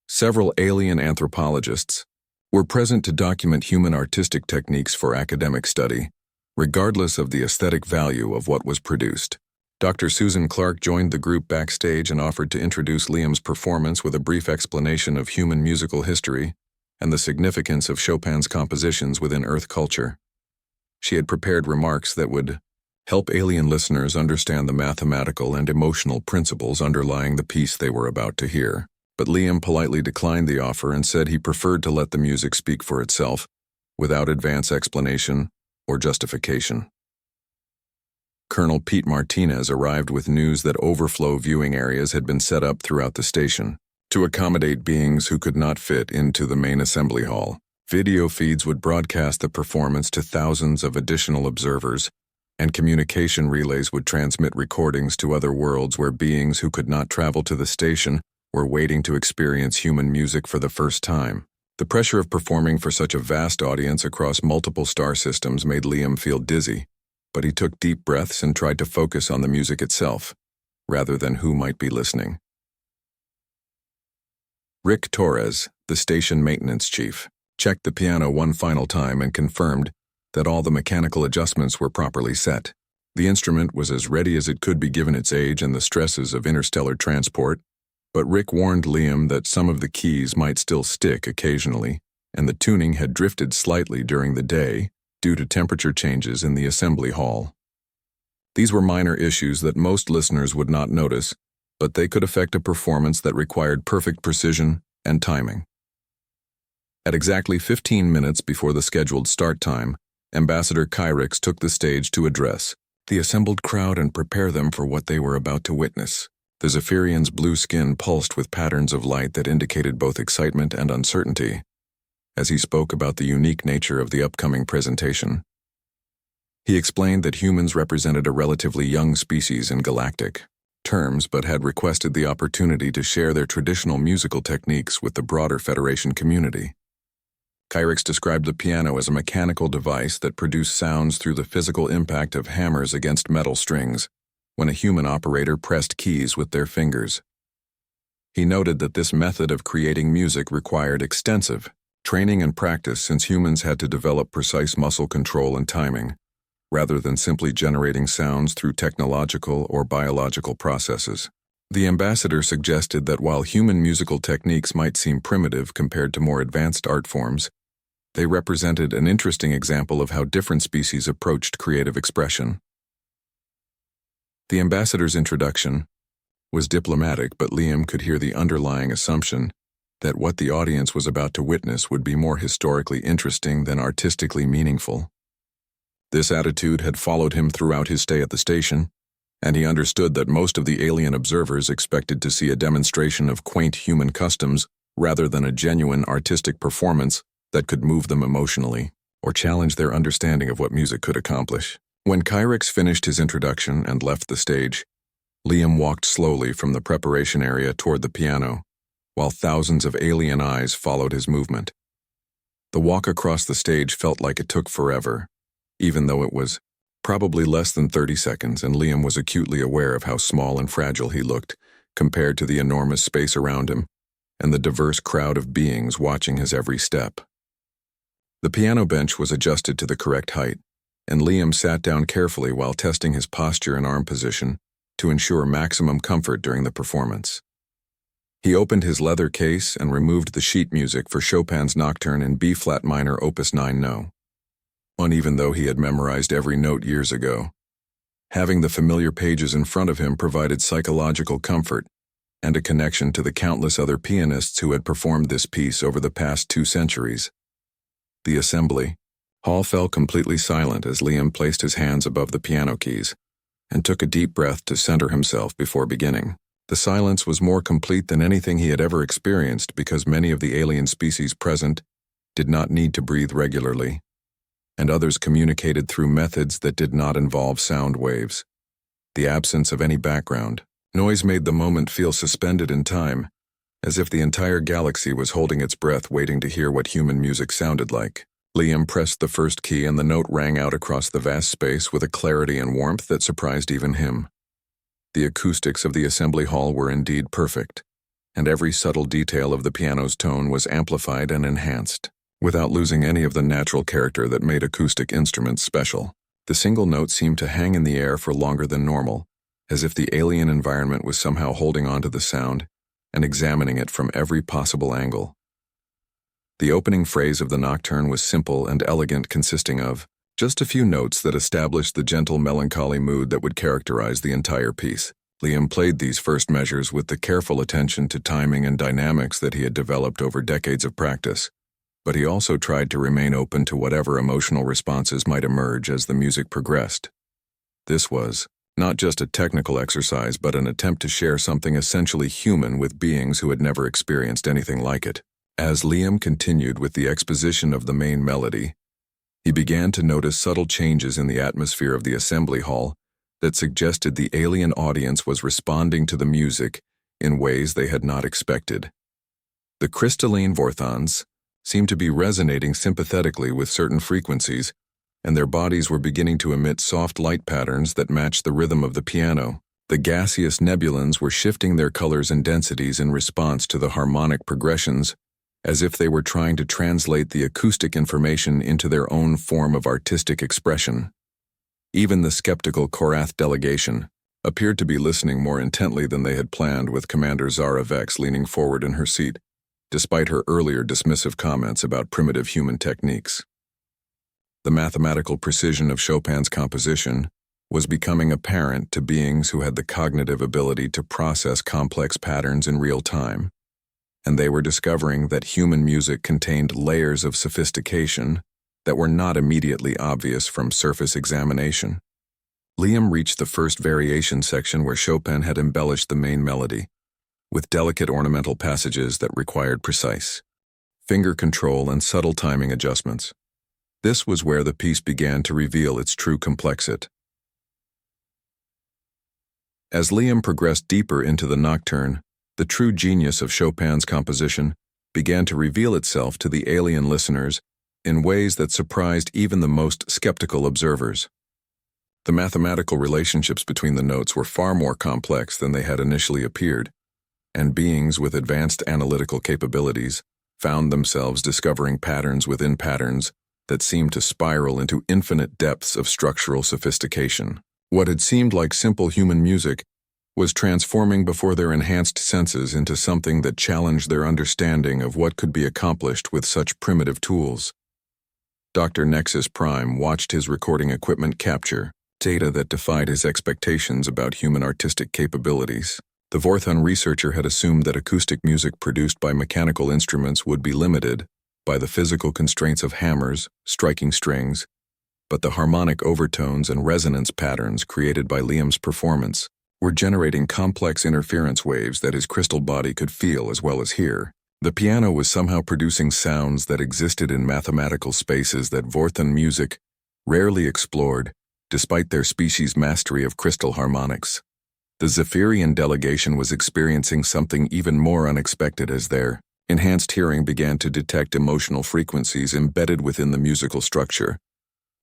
Several alien anthropologists were present to document human artistic techniques for academic study, regardless of the aesthetic value of what was produced. Dr. Susan Clark joined the group backstage and offered to introduce Liam's performance with a brief explanation of human musical history and the significance of Chopin's compositions within Earth culture. She had prepared remarks that would help alien listeners understand the mathematical and emotional principles underlying the piece they were about to hear. But Liam politely declined the offer and said he preferred to let the music speak for itself, without advance explanation or justification. Colonel Pete Martinez arrived with news that overflow viewing areas had been set up throughout the station to accommodate beings who could not fit into the main assembly hall. Video feeds would broadcast the performance to thousands of additional observers, and communication relays would transmit recordings to other worlds where beings who could not travel to the station were waiting to experience human music for the first time. The pressure of performing for such a vast audience across multiple star systems made Liam feel dizzy, but he took deep breaths and tried to focus on the music itself, rather than who might be listening. Rick Torres, the station maintenance chief, checked the piano one final time and confirmed that all the mechanical adjustments were properly set. The instrument was as ready as it could be given its age and the stresses of interstellar transport, but Rick warned Liam that some of the keys might still stick occasionally, and the tuning had drifted slightly during the day due to temperature changes in the assembly hall. These were minor issues that most listeners would not notice, but they could affect a performance that required perfect precision and timing. At exactly 15 minutes before the scheduled start time, Ambassador Kyrix took the stage to address the assembled crowd and prepare them for what they were about to witness. The Zephyrian's blue skin pulsed with patterns of light that indicated both excitement and uncertainty. As he spoke about the unique nature of the upcoming presentation, he explained that humans represented a relatively young species in galactic terms, but had requested the opportunity to share their traditional musical techniques with the broader Federation community. Kyrix described the piano as a mechanical device that produced sounds through the physical impact of hammers against metal strings when a human operator pressed keys with their fingers. He noted that this method of creating music required extensive training and practice, since humans had to develop precise muscle control and timing, rather than simply generating sounds through technological or biological processes. The ambassador suggested that while human musical techniques might seem primitive compared to more advanced art forms, they represented an interesting example of how different species approached creative expression. The ambassador's introduction was diplomatic, but Liam could hear the underlying assumption that what the audience was about to witness would be more historically interesting than artistically meaningful. This attitude had followed him throughout his stay at the station, and he understood that most of the alien observers expected to see a demonstration of quaint human customs rather than a genuine artistic performance that could move them emotionally or challenge their understanding of what music could accomplish. When Kyrix finished his introduction and left the stage, Liam walked slowly from the preparation area toward the piano, while thousands of alien eyes followed his movement. The walk across the stage felt like it took forever, even though it was probably less than 30 seconds, and Liam was acutely aware of how small and fragile he looked compared to the enormous space around him and the diverse crowd of beings watching his every step. The piano bench was adjusted to the correct height, and Liam sat down carefully while testing his posture and arm position to ensure maximum comfort during the performance. He opened his leather case and removed the sheet music for Chopin's Nocturne in B-flat minor Opus 9 No. Even though he had memorized every note years ago, having the familiar pages in front of him provided psychological comfort and a connection to the countless other pianists who had performed this piece over the past 2 centuries. The assembly hall fell completely silent as Liam placed his hands above the piano keys and took a deep breath to center himself before beginning. The silence was more complete than anything he had ever experienced because many of the alien species present did not need to breathe regularly, and others communicated through methods that did not involve sound waves. The absence of any background noise made the moment feel suspended in time, as if the entire galaxy was holding its breath waiting to hear what human music sounded like. Liam pressed the first key and the note rang out across the vast space with a clarity and warmth that surprised even him. The acoustics of the assembly hall were indeed perfect, and every subtle detail of the piano's tone was amplified and enhanced, without losing any of the natural character that made acoustic instruments special. The single note seemed to hang in the air for longer than normal, as if the alien environment was somehow holding on to the sound and examining it from every possible angle. The opening phrase of the nocturne was simple and elegant, consisting of just a few notes that established the gentle melancholy mood that would characterize the entire piece. Liam played these first measures with the careful attention to timing and dynamics that he had developed over decades of practice, but he also tried to remain open to whatever emotional responses might emerge as the music progressed. This was not just a technical exercise, but an attempt to share something essentially human with beings who had never experienced anything like it. As Liam continued with the exposition of the main melody, he began to notice subtle changes in the atmosphere of the assembly hall that suggested the alien audience was responding to the music in ways they had not expected. The crystalline vorthons seemed to be resonating sympathetically with certain frequencies, and their bodies were beginning to emit soft light patterns that matched the rhythm of the piano. The gaseous nebulons were shifting their colors and densities in response to the harmonic progressions as if they were trying to translate the acoustic information into their own form of artistic expression. Even the skeptical Korath delegation appeared to be listening more intently than they had planned, with Commander Zara Vex leaning forward in her seat, despite her earlier dismissive comments about primitive human techniques. The mathematical precision of Chopin's composition was becoming apparent to beings who had the cognitive ability to process complex patterns in real time, and they were discovering that human music contained layers of sophistication that were not immediately obvious from surface examination. Liam reached the first variation section where Chopin had embellished the main melody, with delicate ornamental passages that required precise finger control and subtle timing adjustments. This was where the piece began to reveal its true complexity. As Liam progressed deeper into the nocturne, the true genius of Chopin's composition began to reveal itself to the alien listeners in ways that surprised even the most skeptical observers. The mathematical relationships between the notes were far more complex than they had initially appeared, and beings with advanced analytical capabilities found themselves discovering patterns within patterns that seemed to spiral into infinite depths of structural sophistication. What had seemed like simple human music was transforming before their enhanced senses into something that challenged their understanding of what could be accomplished with such primitive tools. Dr. Nexus Prime watched his recording equipment capture data that defied his expectations about human artistic capabilities. The Vorthon researcher had assumed that acoustic music produced by mechanical instruments would be limited by the physical constraints of hammers, striking strings, but the harmonic overtones and resonance patterns created by Liam's performance were generating complex interference waves that his crystal body could feel as well as hear. The piano was somehow producing sounds that existed in mathematical spaces that Vorthon music rarely explored, despite their species' mastery of crystal harmonics. The Zephyrian delegation was experiencing something even more unexpected as their enhanced hearing began to detect emotional frequencies embedded within the musical structure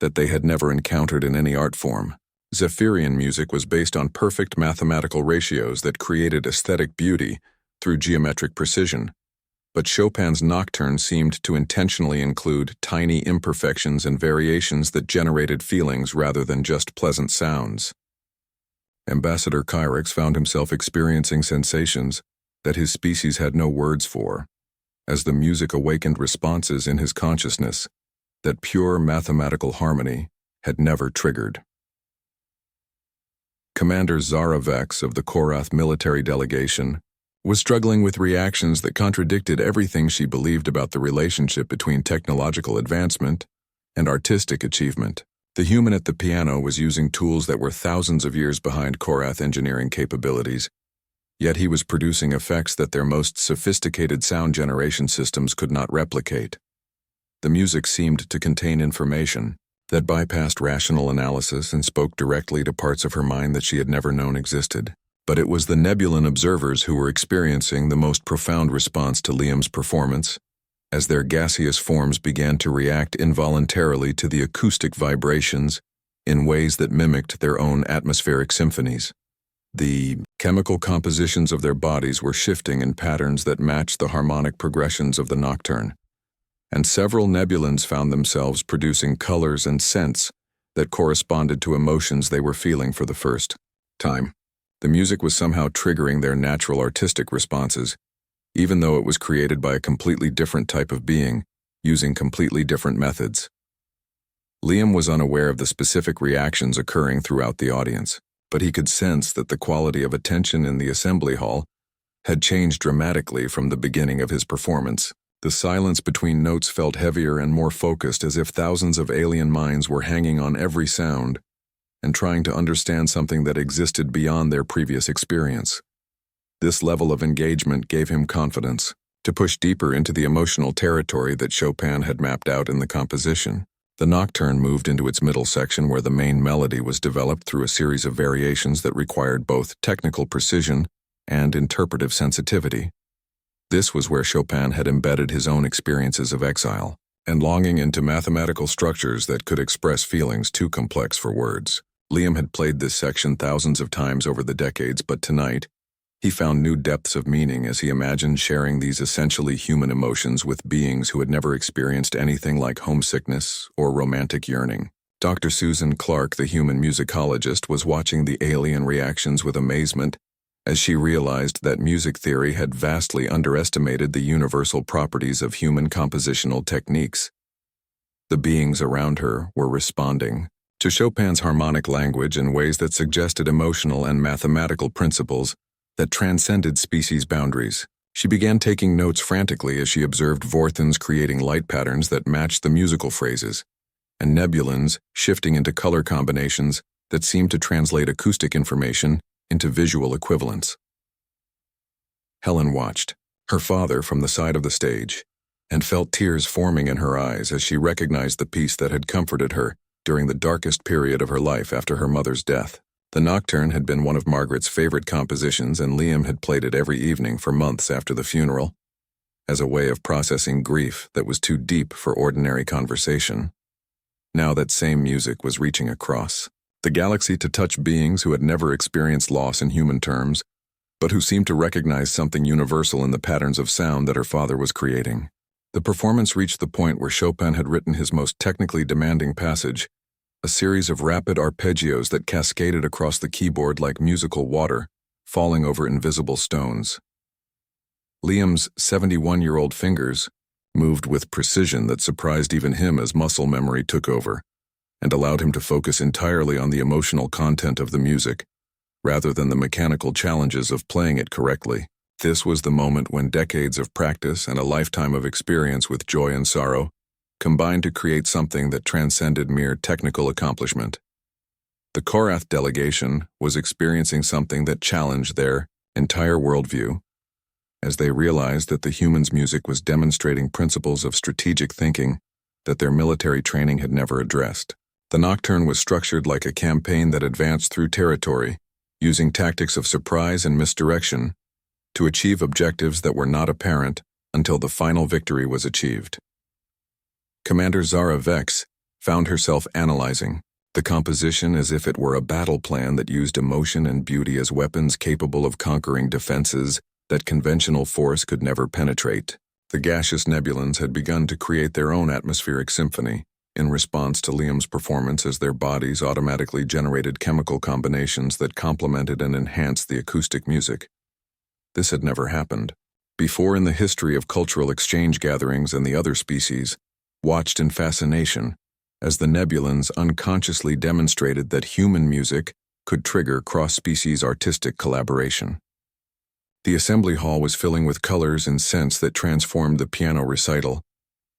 that they had never encountered in any art form. Zephyrian music was based on perfect mathematical ratios that created aesthetic beauty through geometric precision, but Chopin's nocturne seemed to intentionally include tiny imperfections and variations that generated feelings rather than just pleasant sounds. Ambassador Kyrix found himself experiencing sensations that his species had no words for, as the music awakened responses in his consciousness that pure mathematical harmony had never triggered. Commander Zara Vex of the Korath military delegation was struggling with reactions that contradicted everything she believed about the relationship between technological advancement and artistic achievement. The human at the piano was using tools that were thousands of years behind Korath engineering capabilities, yet he was producing effects that their most sophisticated sound generation systems could not replicate. The music seemed to contain information that bypassed rational analysis and spoke directly to parts of her mind that she had never known existed. But it was the Nebulan observers who were experiencing the most profound response to Liam's performance, as their gaseous forms began to react involuntarily to the acoustic vibrations in ways that mimicked their own atmospheric symphonies. The chemical compositions of their bodies were shifting in patterns that matched the harmonic progressions of the nocturne, and several Nebulans found themselves producing colors and scents that corresponded to emotions they were feeling for the first time. The music was somehow triggering their natural artistic responses, even though it was created by a completely different type of being, using completely different methods. Liam was unaware of the specific reactions occurring throughout the audience, but he could sense that the quality of attention in the assembly hall had changed dramatically from the beginning of his performance. The silence between notes felt heavier and more focused, as if thousands of alien minds were hanging on every sound and trying to understand something that existed beyond their previous experience. This level of engagement gave him confidence to push deeper into the emotional territory that Chopin had mapped out in the composition. The nocturne moved into its middle section, where the main melody was developed through a series of variations that required both technical precision and interpretive sensitivity. This was where Chopin had embedded his own experiences of exile and longing into mathematical structures that could express feelings too complex for words. Liam had played this section thousands of times over the decades, but tonight, He found new depths of meaning as he imagined sharing these essentially human emotions with beings who had never experienced anything like homesickness or romantic yearning. Dr. Susan Clark, the human musicologist, was watching the alien reactions with amazement as she realized that music theory had vastly underestimated the universal properties of human compositional techniques. The beings around her were responding to Chopin's harmonic language in ways that suggested emotional and mathematical principles that transcended species boundaries. She began taking notes frantically as she observed Vorthons creating light patterns that matched the musical phrases, and nebulons shifting into color combinations that seemed to translate acoustic information into visual equivalents. Helen watched, her father from the side of the stage, and felt tears forming in her eyes as she recognized the piece that had comforted her during the darkest period of her life after her mother's death. The Nocturne had been one of Margaret's favorite compositions, and Liam had played it every evening for months after the funeral, as a way of processing grief that was too deep for ordinary conversation. Now that same music was reaching across the galaxy to touch beings who had never experienced loss in human terms, but who seemed to recognize something universal in the patterns of sound that her father was creating. The performance reached the point where Chopin had written his most technically demanding passage, a series of rapid arpeggios that cascaded across the keyboard like musical water, falling over invisible stones. Liam's 71-year-old fingers moved with precision that surprised even him as muscle memory took over, and allowed him to focus entirely on the emotional content of the music, rather than the mechanical challenges of playing it correctly. This was the moment when decades of practice and a lifetime of experience with joy and sorrow combined to create something that transcended mere technical accomplishment. The Korath delegation was experiencing something that challenged their entire worldview, as they realized that the humans' music was demonstrating principles of strategic thinking that their military training had never addressed. The Nocturne was structured like a campaign that advanced through territory, using tactics of surprise and misdirection to achieve objectives that were not apparent until the final victory was achieved. Commander Zara Vex found herself analyzing the composition as if it were a battle plan that used emotion and beauty as weapons capable of conquering defenses that conventional force could never penetrate. The gaseous nebulons had begun to create their own atmospheric symphony in response to Liam's performance, as their bodies automatically generated chemical combinations that complemented and enhanced the acoustic music. This had never happened before in the history of cultural exchange gatherings, and the other species watched in fascination as the nebulons unconsciously demonstrated that human music could trigger cross-species artistic collaboration. The assembly hall was filling with colors and scents that transformed the piano recital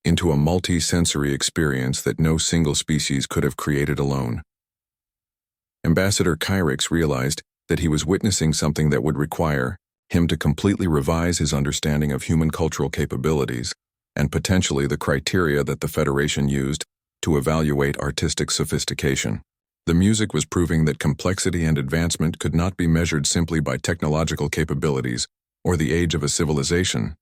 into a multi-sensory experience that no single species could have created alone. Ambassador Kyrix realized that he was witnessing something that would require him to completely revise his understanding of human cultural capabilities and potentially the criteria that the Federation used to evaluate artistic sophistication. The music was proving that complexity and advancement could not be measured simply by technological capabilities or the age of a civilization.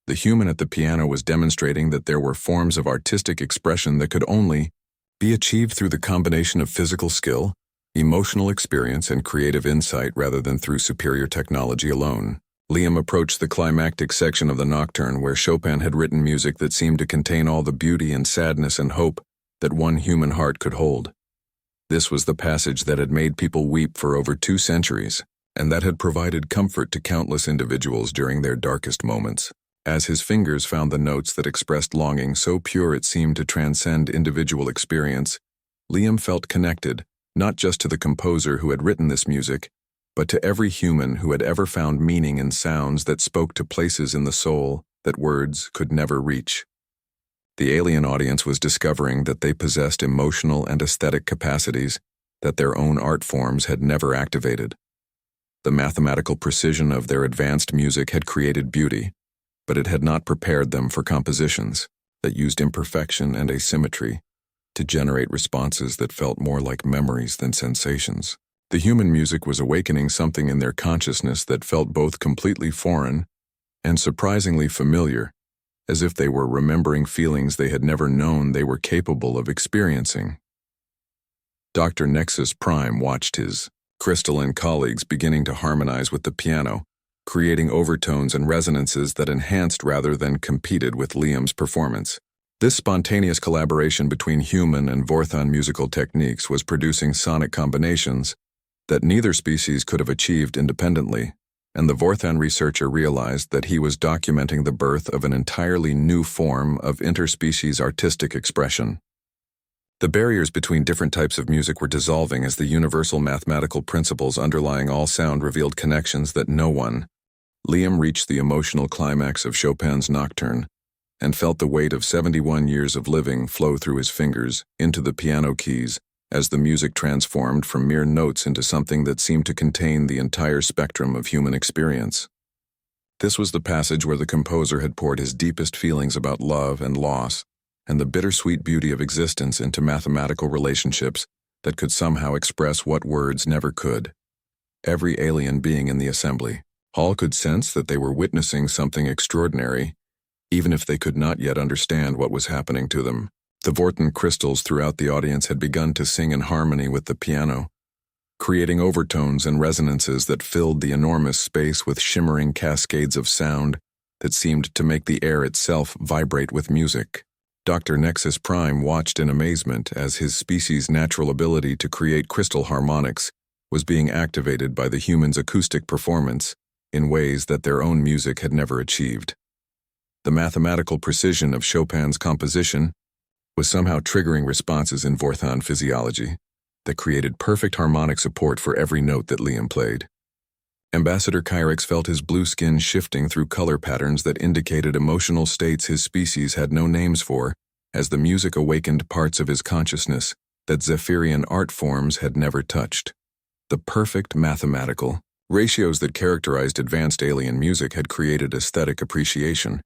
The human at the piano was demonstrating that there were forms of artistic expression that could only be achieved through the combination of physical skill, emotional experience, and creative insight rather than through superior technology alone. Liam approached the climactic section of the Nocturne, where Chopin had written music that seemed to contain all the beauty and sadness and hope that one human heart could hold. This was the passage that had made people weep for over 2 centuries, and that had provided comfort to countless individuals during their darkest moments. As his fingers found the notes that expressed longing so pure it seemed to transcend individual experience, Liam felt connected, not just to the composer who had written this music, but to every human who had ever found meaning in sounds that spoke to places in the soul that words could never reach. The alien audience was discovering that they possessed emotional and aesthetic capacities that their own art forms had never activated. The mathematical precision of their advanced music had created beauty, but it had not prepared them for compositions that used imperfection and asymmetry to generate responses that felt more like memories than sensations. The human music was awakening something in their consciousness that felt both completely foreign and surprisingly familiar, as if they were remembering feelings they had never known they were capable of experiencing. Dr. Nexus Prime watched his Crystal and colleagues beginning to harmonize with the piano, creating overtones and resonances that enhanced rather than competed with Liam's performance. This spontaneous collaboration between human and Vorthon musical techniques was producing sonic combinations that neither species could have achieved independently, and the Vorthon researcher realized that he was documenting the birth of an entirely new form of interspecies artistic expression. The barriers between different types of music were dissolving as the universal mathematical principles underlying all sound revealed connections that no one. Liam reached the emotional climax of Chopin's Nocturne and felt the weight of 71 years of living flow through his fingers into the piano keys as the music transformed from mere notes into something that seemed to contain the entire spectrum of human experience. This was the passage where the composer had poured his deepest feelings about love and loss and the bittersweet beauty of existence into mathematical relationships that could somehow express what words never could. Every alien being in the assembly hall could sense that they were witnessing something extraordinary, even if they could not yet understand what was happening to them. The Vorthon crystals throughout the audience had begun to sing in harmony with the piano, creating overtones and resonances that filled the enormous space with shimmering cascades of sound that seemed to make the air itself vibrate with music. Dr. Nexus Prime watched in amazement as his species' natural ability to create crystal harmonics was being activated by the human's acoustic performance in ways that their own music had never achieved. The mathematical precision of Chopin's composition was somehow triggering responses in Vorthon physiology that created perfect harmonic support for every note that Liam played. Ambassador Kyrix felt his blue skin shifting through color patterns that indicated emotional states his species had no names for, as the music awakened parts of his consciousness that Zephyrian art forms had never touched. The perfect mathematical ratios that characterized advanced alien music had created aesthetic appreciation,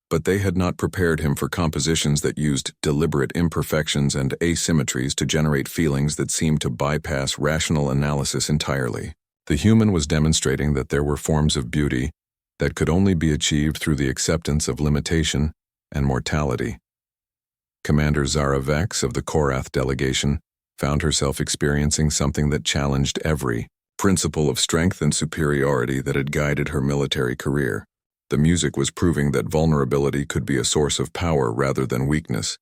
but they had not prepared him for compositions that used deliberate imperfections and asymmetries to generate feelings that seemed to bypass rational analysis entirely. The human was demonstrating that there were forms of beauty that could only be achieved through the acceptance of limitation and mortality. Commander Zara Vex of the Korath delegation found herself experiencing something that challenged every principle of strength and superiority that had guided her military career. The music was proving that vulnerability could be a source of power rather than weakness,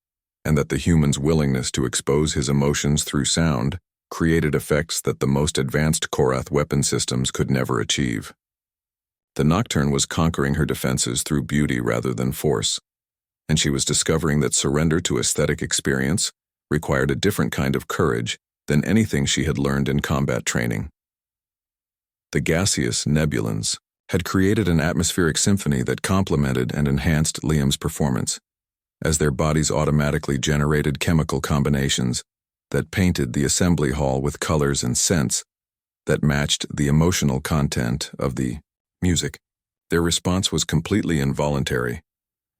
and that the human's willingness to expose his emotions through sound created effects that the most advanced Korath weapon systems could never achieve. The Nocturne was conquering her defenses through beauty rather than force, and she was discovering that surrender to aesthetic experience required a different kind of courage than anything she had learned in combat training. The gaseous nebulons had created an atmospheric symphony that complemented and enhanced Liam's performance, as their bodies automatically generated chemical combinations that painted the assembly hall with colors and scents that matched the emotional content of the music. Their response was completely involuntary,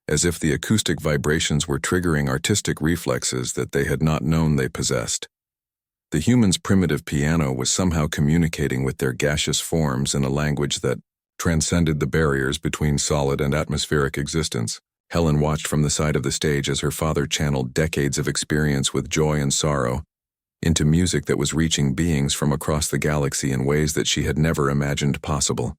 as if the acoustic vibrations were triggering artistic reflexes that they had not known they possessed. The human's primitive piano was somehow communicating with their gaseous forms in a language that transcended the barriers between solid and atmospheric existence. Helen watched from the side of the stage as her father channeled decades of experience with joy and sorrow into music that was reaching beings from across the galaxy in ways that she had never imagined possible.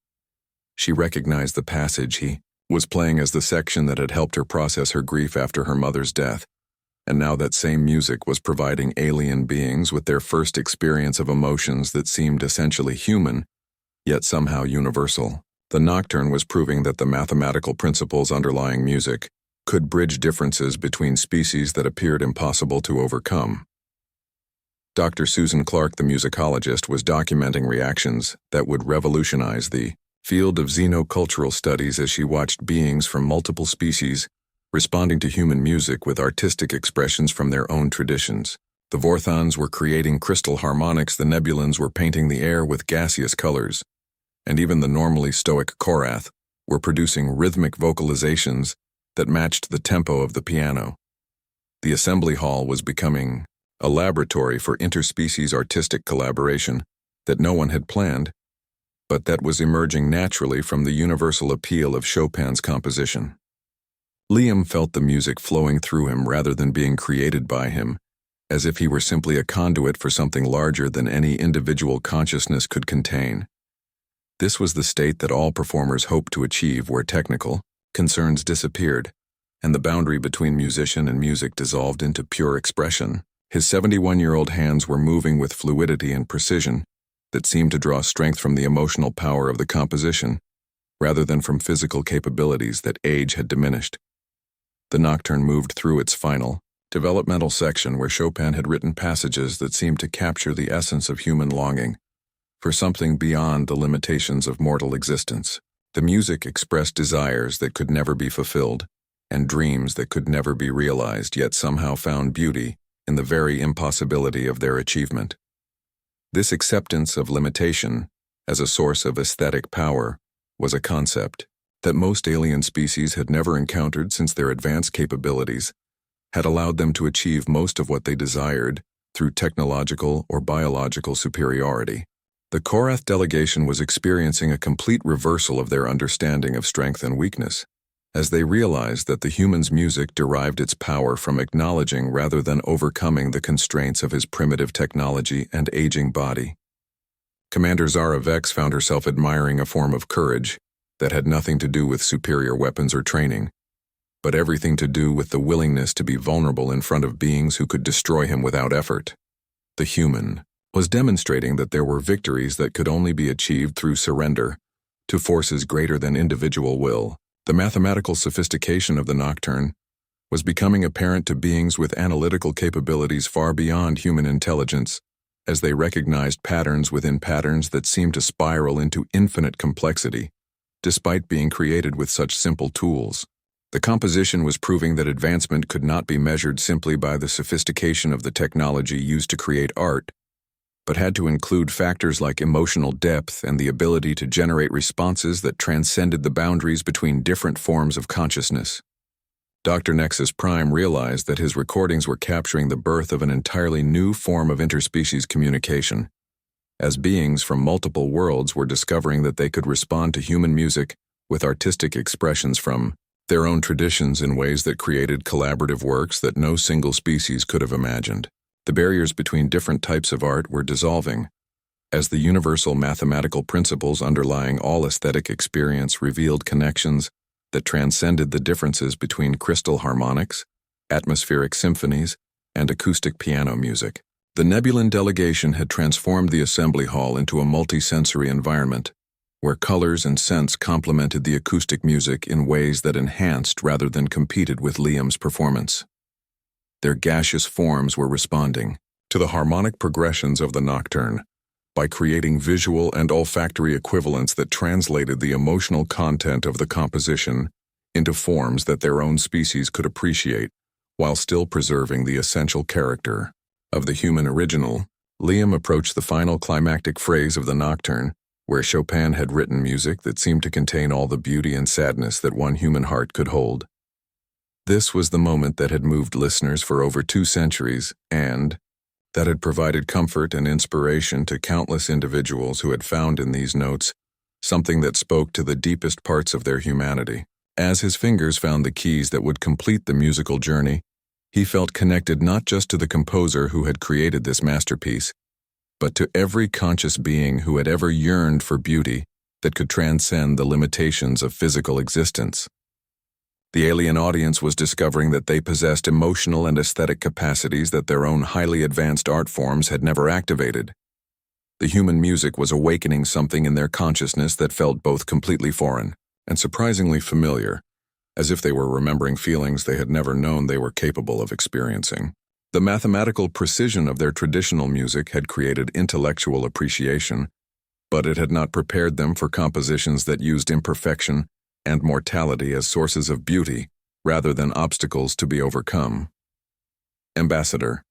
She recognized the passage he was playing as the section that had helped her process her grief after her mother's death, and now that same music was providing alien beings with their first experience of emotions that seemed essentially human, yet somehow universal. The Nocturne was proving that the mathematical principles underlying music could bridge differences between species that appeared impossible to overcome. Dr. Susan Clark, the musicologist, was documenting reactions that would revolutionize the field of xenocultural studies as she watched beings from multiple species responding to human music with artistic expressions from their own traditions. The Vorthons were creating crystal harmonics, the Nebulons were painting the air with gaseous colors, and even the normally stoic Korath were producing rhythmic vocalizations that matched the tempo of the piano. The assembly hall was becoming a laboratory for interspecies artistic collaboration that no one had planned, but that was emerging naturally from the universal appeal of Chopin's composition. Liam felt the music flowing through him rather than being created by him, as if he were simply a conduit for something larger than any individual consciousness could contain. This was the state that all performers hoped to achieve, where technical concerns disappeared, and the boundary between musician and music dissolved into pure expression. His 71-year-old hands were moving with fluidity and precision that seemed to draw strength from the emotional power of the composition, rather than from physical capabilities that age had diminished. The nocturne moved through its final, developmental section where Chopin had written passages that seemed to capture the essence of human longing for something beyond the limitations of mortal existence. The music expressed desires that could never be fulfilled, and dreams that could never be realized, yet somehow found beauty in the very impossibility of their achievement. This acceptance of limitation as a source of aesthetic power was a concept that most alien species had never encountered, since their advanced capabilities had allowed them to achieve most of what they desired through technological or biological superiority. The Korath delegation was experiencing a complete reversal of their understanding of strength and weakness, as they realized that the human's music derived its power from acknowledging rather than overcoming the constraints of his primitive technology and aging body. Commander Zara Vex found herself admiring a form of courage that had nothing to do with superior weapons or training, but everything to do with the willingness to be vulnerable in front of beings who could destroy him without effort. The human was demonstrating that there were victories that could only be achieved through surrender to forces greater than individual will. The mathematical sophistication of the nocturne was becoming apparent to beings with analytical capabilities far beyond human intelligence, as they recognized patterns within patterns that seemed to spiral into infinite complexity, despite being created with such simple tools. The composition was proving that advancement could not be measured simply by the sophistication of the technology used to create art, but had to include factors like emotional depth and the ability to generate responses that transcended the boundaries between different forms of consciousness. Dr. Nexus Prime realized that his recordings were capturing the birth of an entirely new form of interspecies communication, as beings from multiple worlds were discovering that they could respond to human music with artistic expressions from their own traditions in ways that created collaborative works that no single species could have imagined. The barriers between different types of art were dissolving, as the universal mathematical principles underlying all aesthetic experience revealed connections that transcended the differences between crystal harmonics, atmospheric symphonies, and acoustic piano music. The Nebulan delegation had transformed the assembly hall into a multi-sensory environment, where colors and scents complemented the acoustic music in ways that enhanced rather than competed with Liam's performance. Their gaseous forms were responding to the harmonic progressions of the nocturne by creating visual and olfactory equivalents that translated the emotional content of the composition into forms that their own species could appreciate, while still preserving the essential character of the human original. Liam approached the final climactic phrase of the nocturne, where Chopin had written music that seemed to contain all the beauty and sadness that one human heart could hold. This was the moment that had moved listeners for over 2 centuries and that had provided comfort and inspiration to countless individuals who had found in these notes something that spoke to the deepest parts of their humanity. As his fingers found the keys that would complete the musical journey, he felt connected not just to the composer who had created this masterpiece, but to every conscious being who had ever yearned for beauty that could transcend the limitations of physical existence. The alien audience was discovering that they possessed emotional and aesthetic capacities that their own highly advanced art forms had never activated. The human music was awakening something in their consciousness that felt both completely foreign and surprisingly familiar, as if they were remembering feelings they had never known they were capable of experiencing. The mathematical precision of their traditional music had created intellectual appreciation, but it had not prepared them for compositions that used imperfection and mortality as sources of beauty, rather than obstacles to be overcome. Ambassador.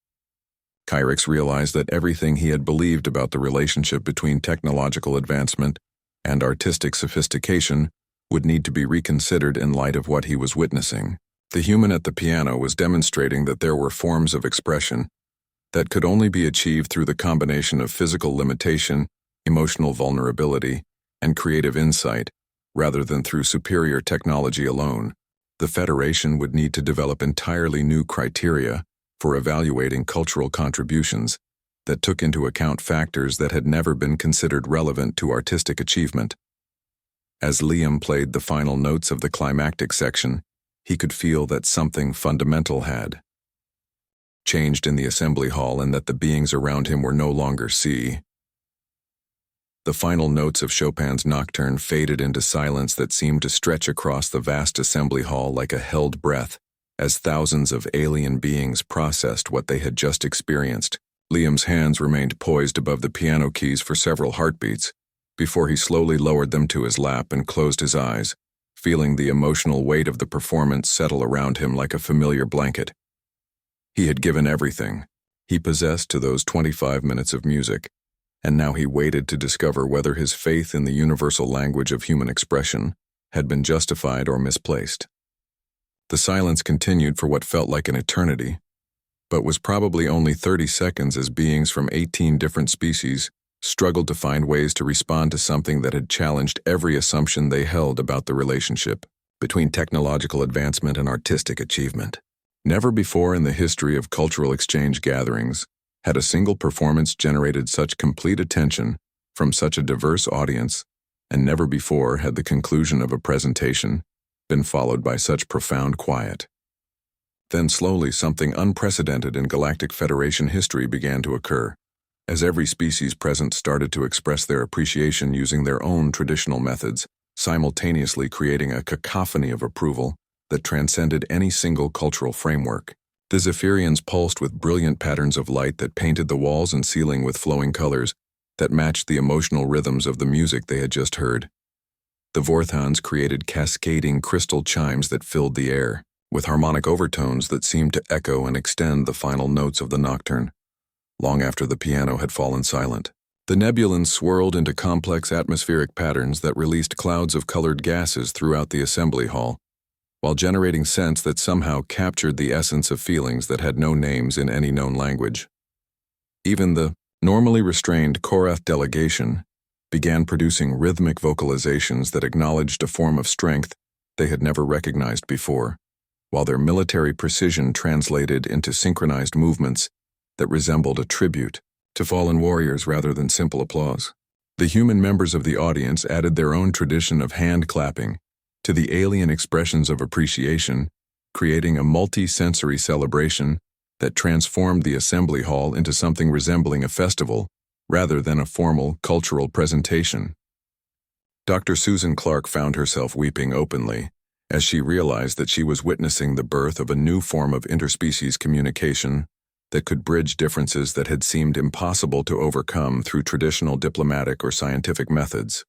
Kyrix realized that everything he had believed about the relationship between technological advancement and artistic sophistication would need to be reconsidered in light of what he was witnessing. The human at the piano was demonstrating that there were forms of expression that could only be achieved through the combination of physical limitation, emotional vulnerability, and creative insight, rather than through superior technology alone. The Federation would need to develop entirely new criteria for evaluating cultural contributions that took into account factors that had never been considered relevant to artistic achievement. As Liam played the final notes of the climactic section, he could feel that something fundamental had changed in the assembly hall and that the beings around him were no longer see. The final notes of Chopin's nocturne faded into silence that seemed to stretch across the vast assembly hall like a held breath as thousands of alien beings processed what they had just experienced. Liam's hands remained poised above the piano keys for several heartbeats before he slowly lowered them to his lap and closed his eyes, feeling the emotional weight of the performance settle around him like a familiar blanket. He had given everything he possessed to those 25 minutes of music, and now he waited to discover whether his faith in the universal language of human expression had been justified or misplaced. The silence continued for what felt like an eternity, but was probably only 30 seconds as beings from 18 different species struggled to find ways to respond to something that had challenged every assumption they held about the relationship between technological advancement and artistic achievement. Never before in the history of cultural exchange gatherings had a single performance generated such complete attention from such a diverse audience, and never before had the conclusion of a presentation been followed by such profound quiet. Then slowly something unprecedented in Galactic Federation history began to occur, as every species present started to express their appreciation using their own traditional methods, simultaneously creating a cacophony of approval that transcended any single cultural framework. The Zephyrians pulsed with brilliant patterns of light that painted the walls and ceiling with flowing colors that matched the emotional rhythms of the music they had just heard. The Vorthons created cascading crystal chimes that filled the air, with harmonic overtones that seemed to echo and extend the final notes of the nocturne, long after the piano had fallen silent. The nebulons swirled into complex atmospheric patterns that released clouds of colored gases throughout the assembly hall, while generating scents that somehow captured the essence of feelings that had no names in any known language. Even the normally restrained Korath delegation began producing rhythmic vocalizations that acknowledged a form of strength they had never recognized before, while their military precision translated into synchronized movements that resembled a tribute to fallen warriors rather than simple applause. The human members of the audience added their own tradition of hand clapping to the alien expressions of appreciation, creating a multi-sensory celebration that transformed the assembly hall into something resembling a festival rather than a formal cultural presentation. Dr. Susan Clark found herself weeping openly as she realized that she was witnessing the birth of a new form of interspecies communication that could bridge differences that had seemed impossible to overcome through traditional diplomatic or scientific methods.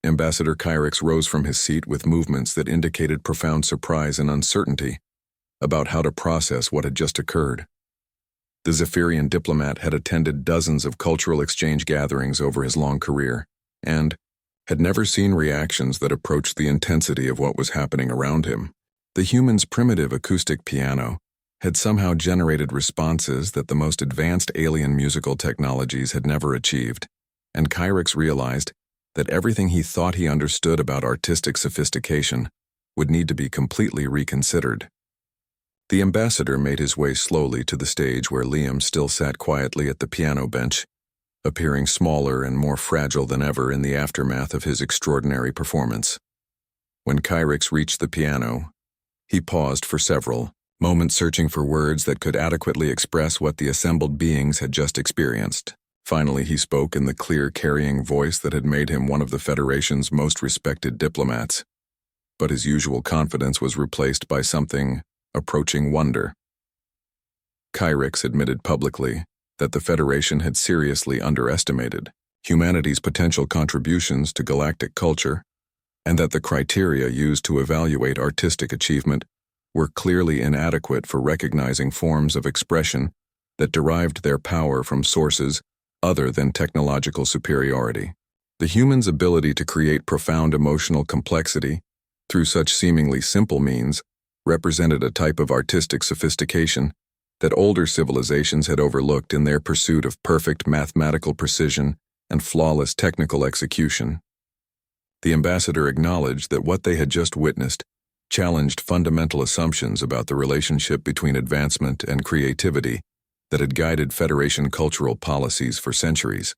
Ambassador Kyrix rose from his seat with movements that indicated profound surprise and uncertainty about how to process what had just occurred. The Zephyrian diplomat had attended dozens of cultural exchange gatherings over his long career, and had never seen reactions that approached the intensity of what was happening around him. The human's primitive acoustic piano had somehow generated responses that the most advanced alien musical technologies had never achieved, and Kyrix realized that everything he thought he understood about artistic sophistication would need to be completely reconsidered. The ambassador made his way slowly to the stage where Liam still sat quietly at the piano bench, appearing smaller and more fragile than ever in the aftermath of his extraordinary performance. When Kyrix reached the piano, he paused for several moments searching for words that could adequately express what the assembled beings had just experienced. Finally, he spoke in the clear, carrying voice that had made him one of the Federation's most respected diplomats. But his usual confidence was replaced by something approaching wonder. Kyrix admitted publicly that the Federation had seriously underestimated humanity's potential contributions to galactic culture, and that the criteria used to evaluate artistic achievement were clearly inadequate for recognizing forms of expression that derived their power from sources other than technological superiority. The human's ability to create profound emotional complexity through such seemingly simple means represented a type of artistic sophistication that older civilizations had overlooked in their pursuit of perfect mathematical precision and flawless technical execution. The ambassador acknowledged that what they had just witnessed challenged fundamental assumptions about the relationship between advancement and creativity that had guided Federation cultural policies for centuries.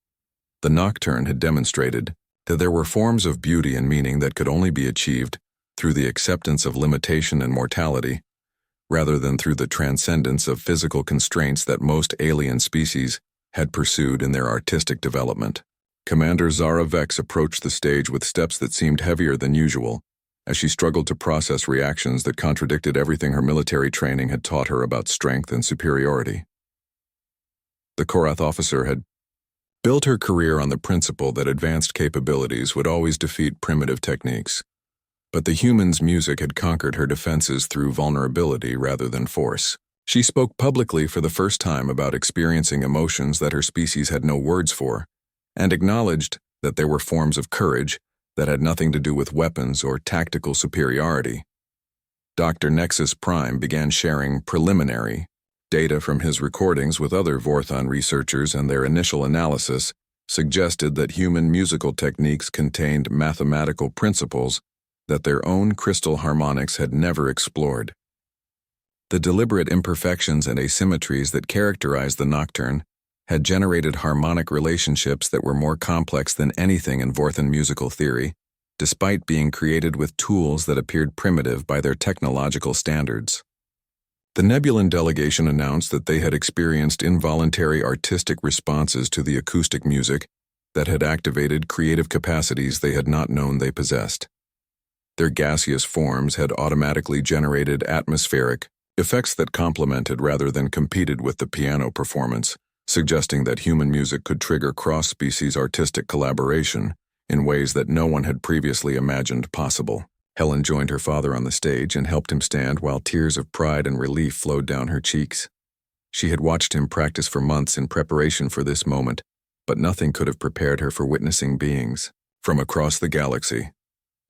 The Nocturne had demonstrated that there were forms of beauty and meaning that could only be achieved through the acceptance of limitation and mortality, rather than through the transcendence of physical constraints that most alien species had pursued in their artistic development. Commander Zara Vex approached the stage with steps that seemed heavier than usual, as she struggled to process reactions that contradicted everything her military training had taught her about strength and superiority. The Korath officer had built her career on the principle that advanced capabilities would always defeat primitive techniques, but the human's music had conquered her defenses through vulnerability rather than force. She spoke publicly for the first time about experiencing emotions that her species had no words for, and acknowledged that there were forms of courage that had nothing to do with weapons or tactical superiority. Dr. Nexus Prime began sharing preliminary data from his recordings with other Vorthon researchers, and their initial analysis suggested that human musical techniques contained mathematical principles that their own crystal harmonics had never explored. The deliberate imperfections and asymmetries that characterized the Nocturne had generated harmonic relationships that were more complex than anything in Vorthon musical theory, despite being created with tools that appeared primitive by their technological standards. The Nebulan delegation announced that they had experienced involuntary artistic responses to the acoustic music that had activated creative capacities they had not known they possessed. Their gaseous forms had automatically generated atmospheric effects that complemented rather than competed with the piano performance, suggesting that human music could trigger cross-species artistic collaboration in ways that no one had previously imagined possible. Helen joined her father on the stage and helped him stand while tears of pride and relief flowed down her cheeks. She had watched him practice for months in preparation for this moment, but nothing could have prepared her for witnessing beings from across the galaxy,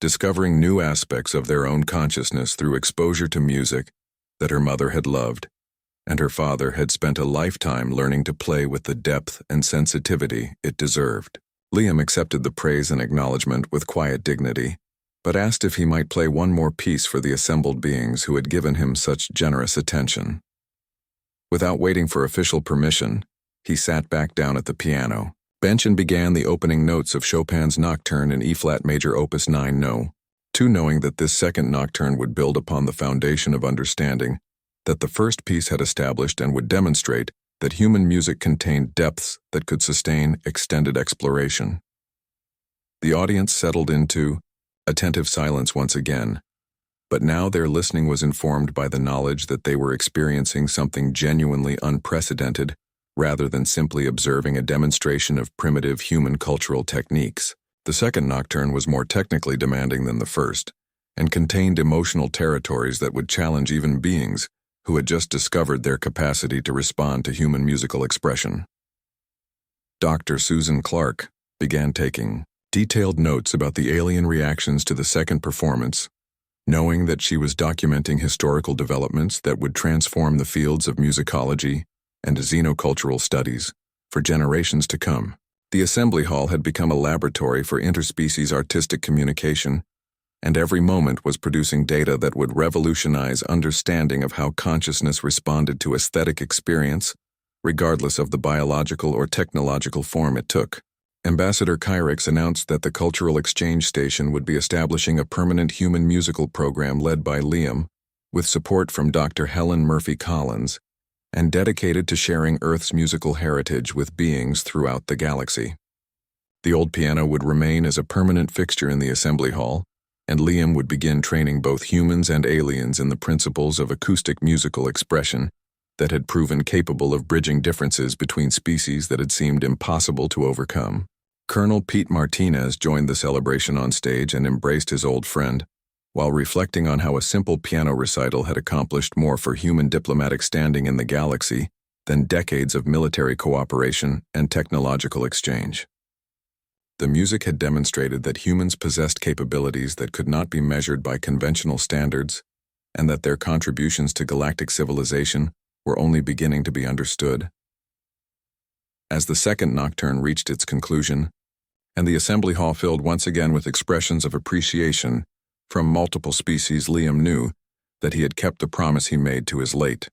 discovering new aspects of their own consciousness through exposure to music that her mother had loved, and her father had spent a lifetime learning to play with the depth and sensitivity it deserved. Liam accepted the praise and acknowledgement with quiet dignity, but asked if he might play one more piece for the assembled beings who had given him such generous attention. Without waiting for official permission, he sat back down at the piano bench and began the opening notes of Chopin's Nocturne in E-flat major opus 9 No. 2, knowing that this second nocturne would build upon the foundation of understanding that the first piece had established and would demonstrate that human music contained depths that could sustain extended exploration. The audience settled into attentive silence once again, but now their listening was informed by the knowledge that they were experiencing something genuinely unprecedented rather than simply observing a demonstration of primitive human cultural techniques. The second nocturne was more technically demanding than the first, and contained emotional territories that would challenge even beings who had just discovered their capacity to respond to human musical expression. Dr. Susan Clark began taking detailed notes about the alien reactions to the second performance, knowing that she was documenting historical developments that would transform the fields of musicology and xenocultural studies for generations to come. The assembly hall had become a laboratory for interspecies artistic communication, and every moment was producing data that would revolutionize understanding of how consciousness responded to aesthetic experience, regardless of the biological or technological form it took. Ambassador Kyrix announced that the Cultural Exchange Station would be establishing a permanent human musical program led by Liam, with support from Dr. Helen Murphy Collins, and dedicated to sharing Earth's musical heritage with beings throughout the galaxy. The old piano would remain as a permanent fixture in the assembly hall, and Liam would begin training both humans and aliens in the principles of acoustic musical expression that had proven capable of bridging differences between species that had seemed impossible to overcome. Colonel Pete Martinez joined the celebration on stage and embraced his old friend, while reflecting on how a simple piano recital had accomplished more for human diplomatic standing in the galaxy than decades of military cooperation and technological exchange. The music had demonstrated that humans possessed capabilities that could not be measured by conventional standards, and that their contributions to galactic civilization were only beginning to be understood. As the second nocturne reached its conclusion, and the assembly hall filled once again with expressions of appreciation From multiple species, Liam knew that he had kept the promise he made to his late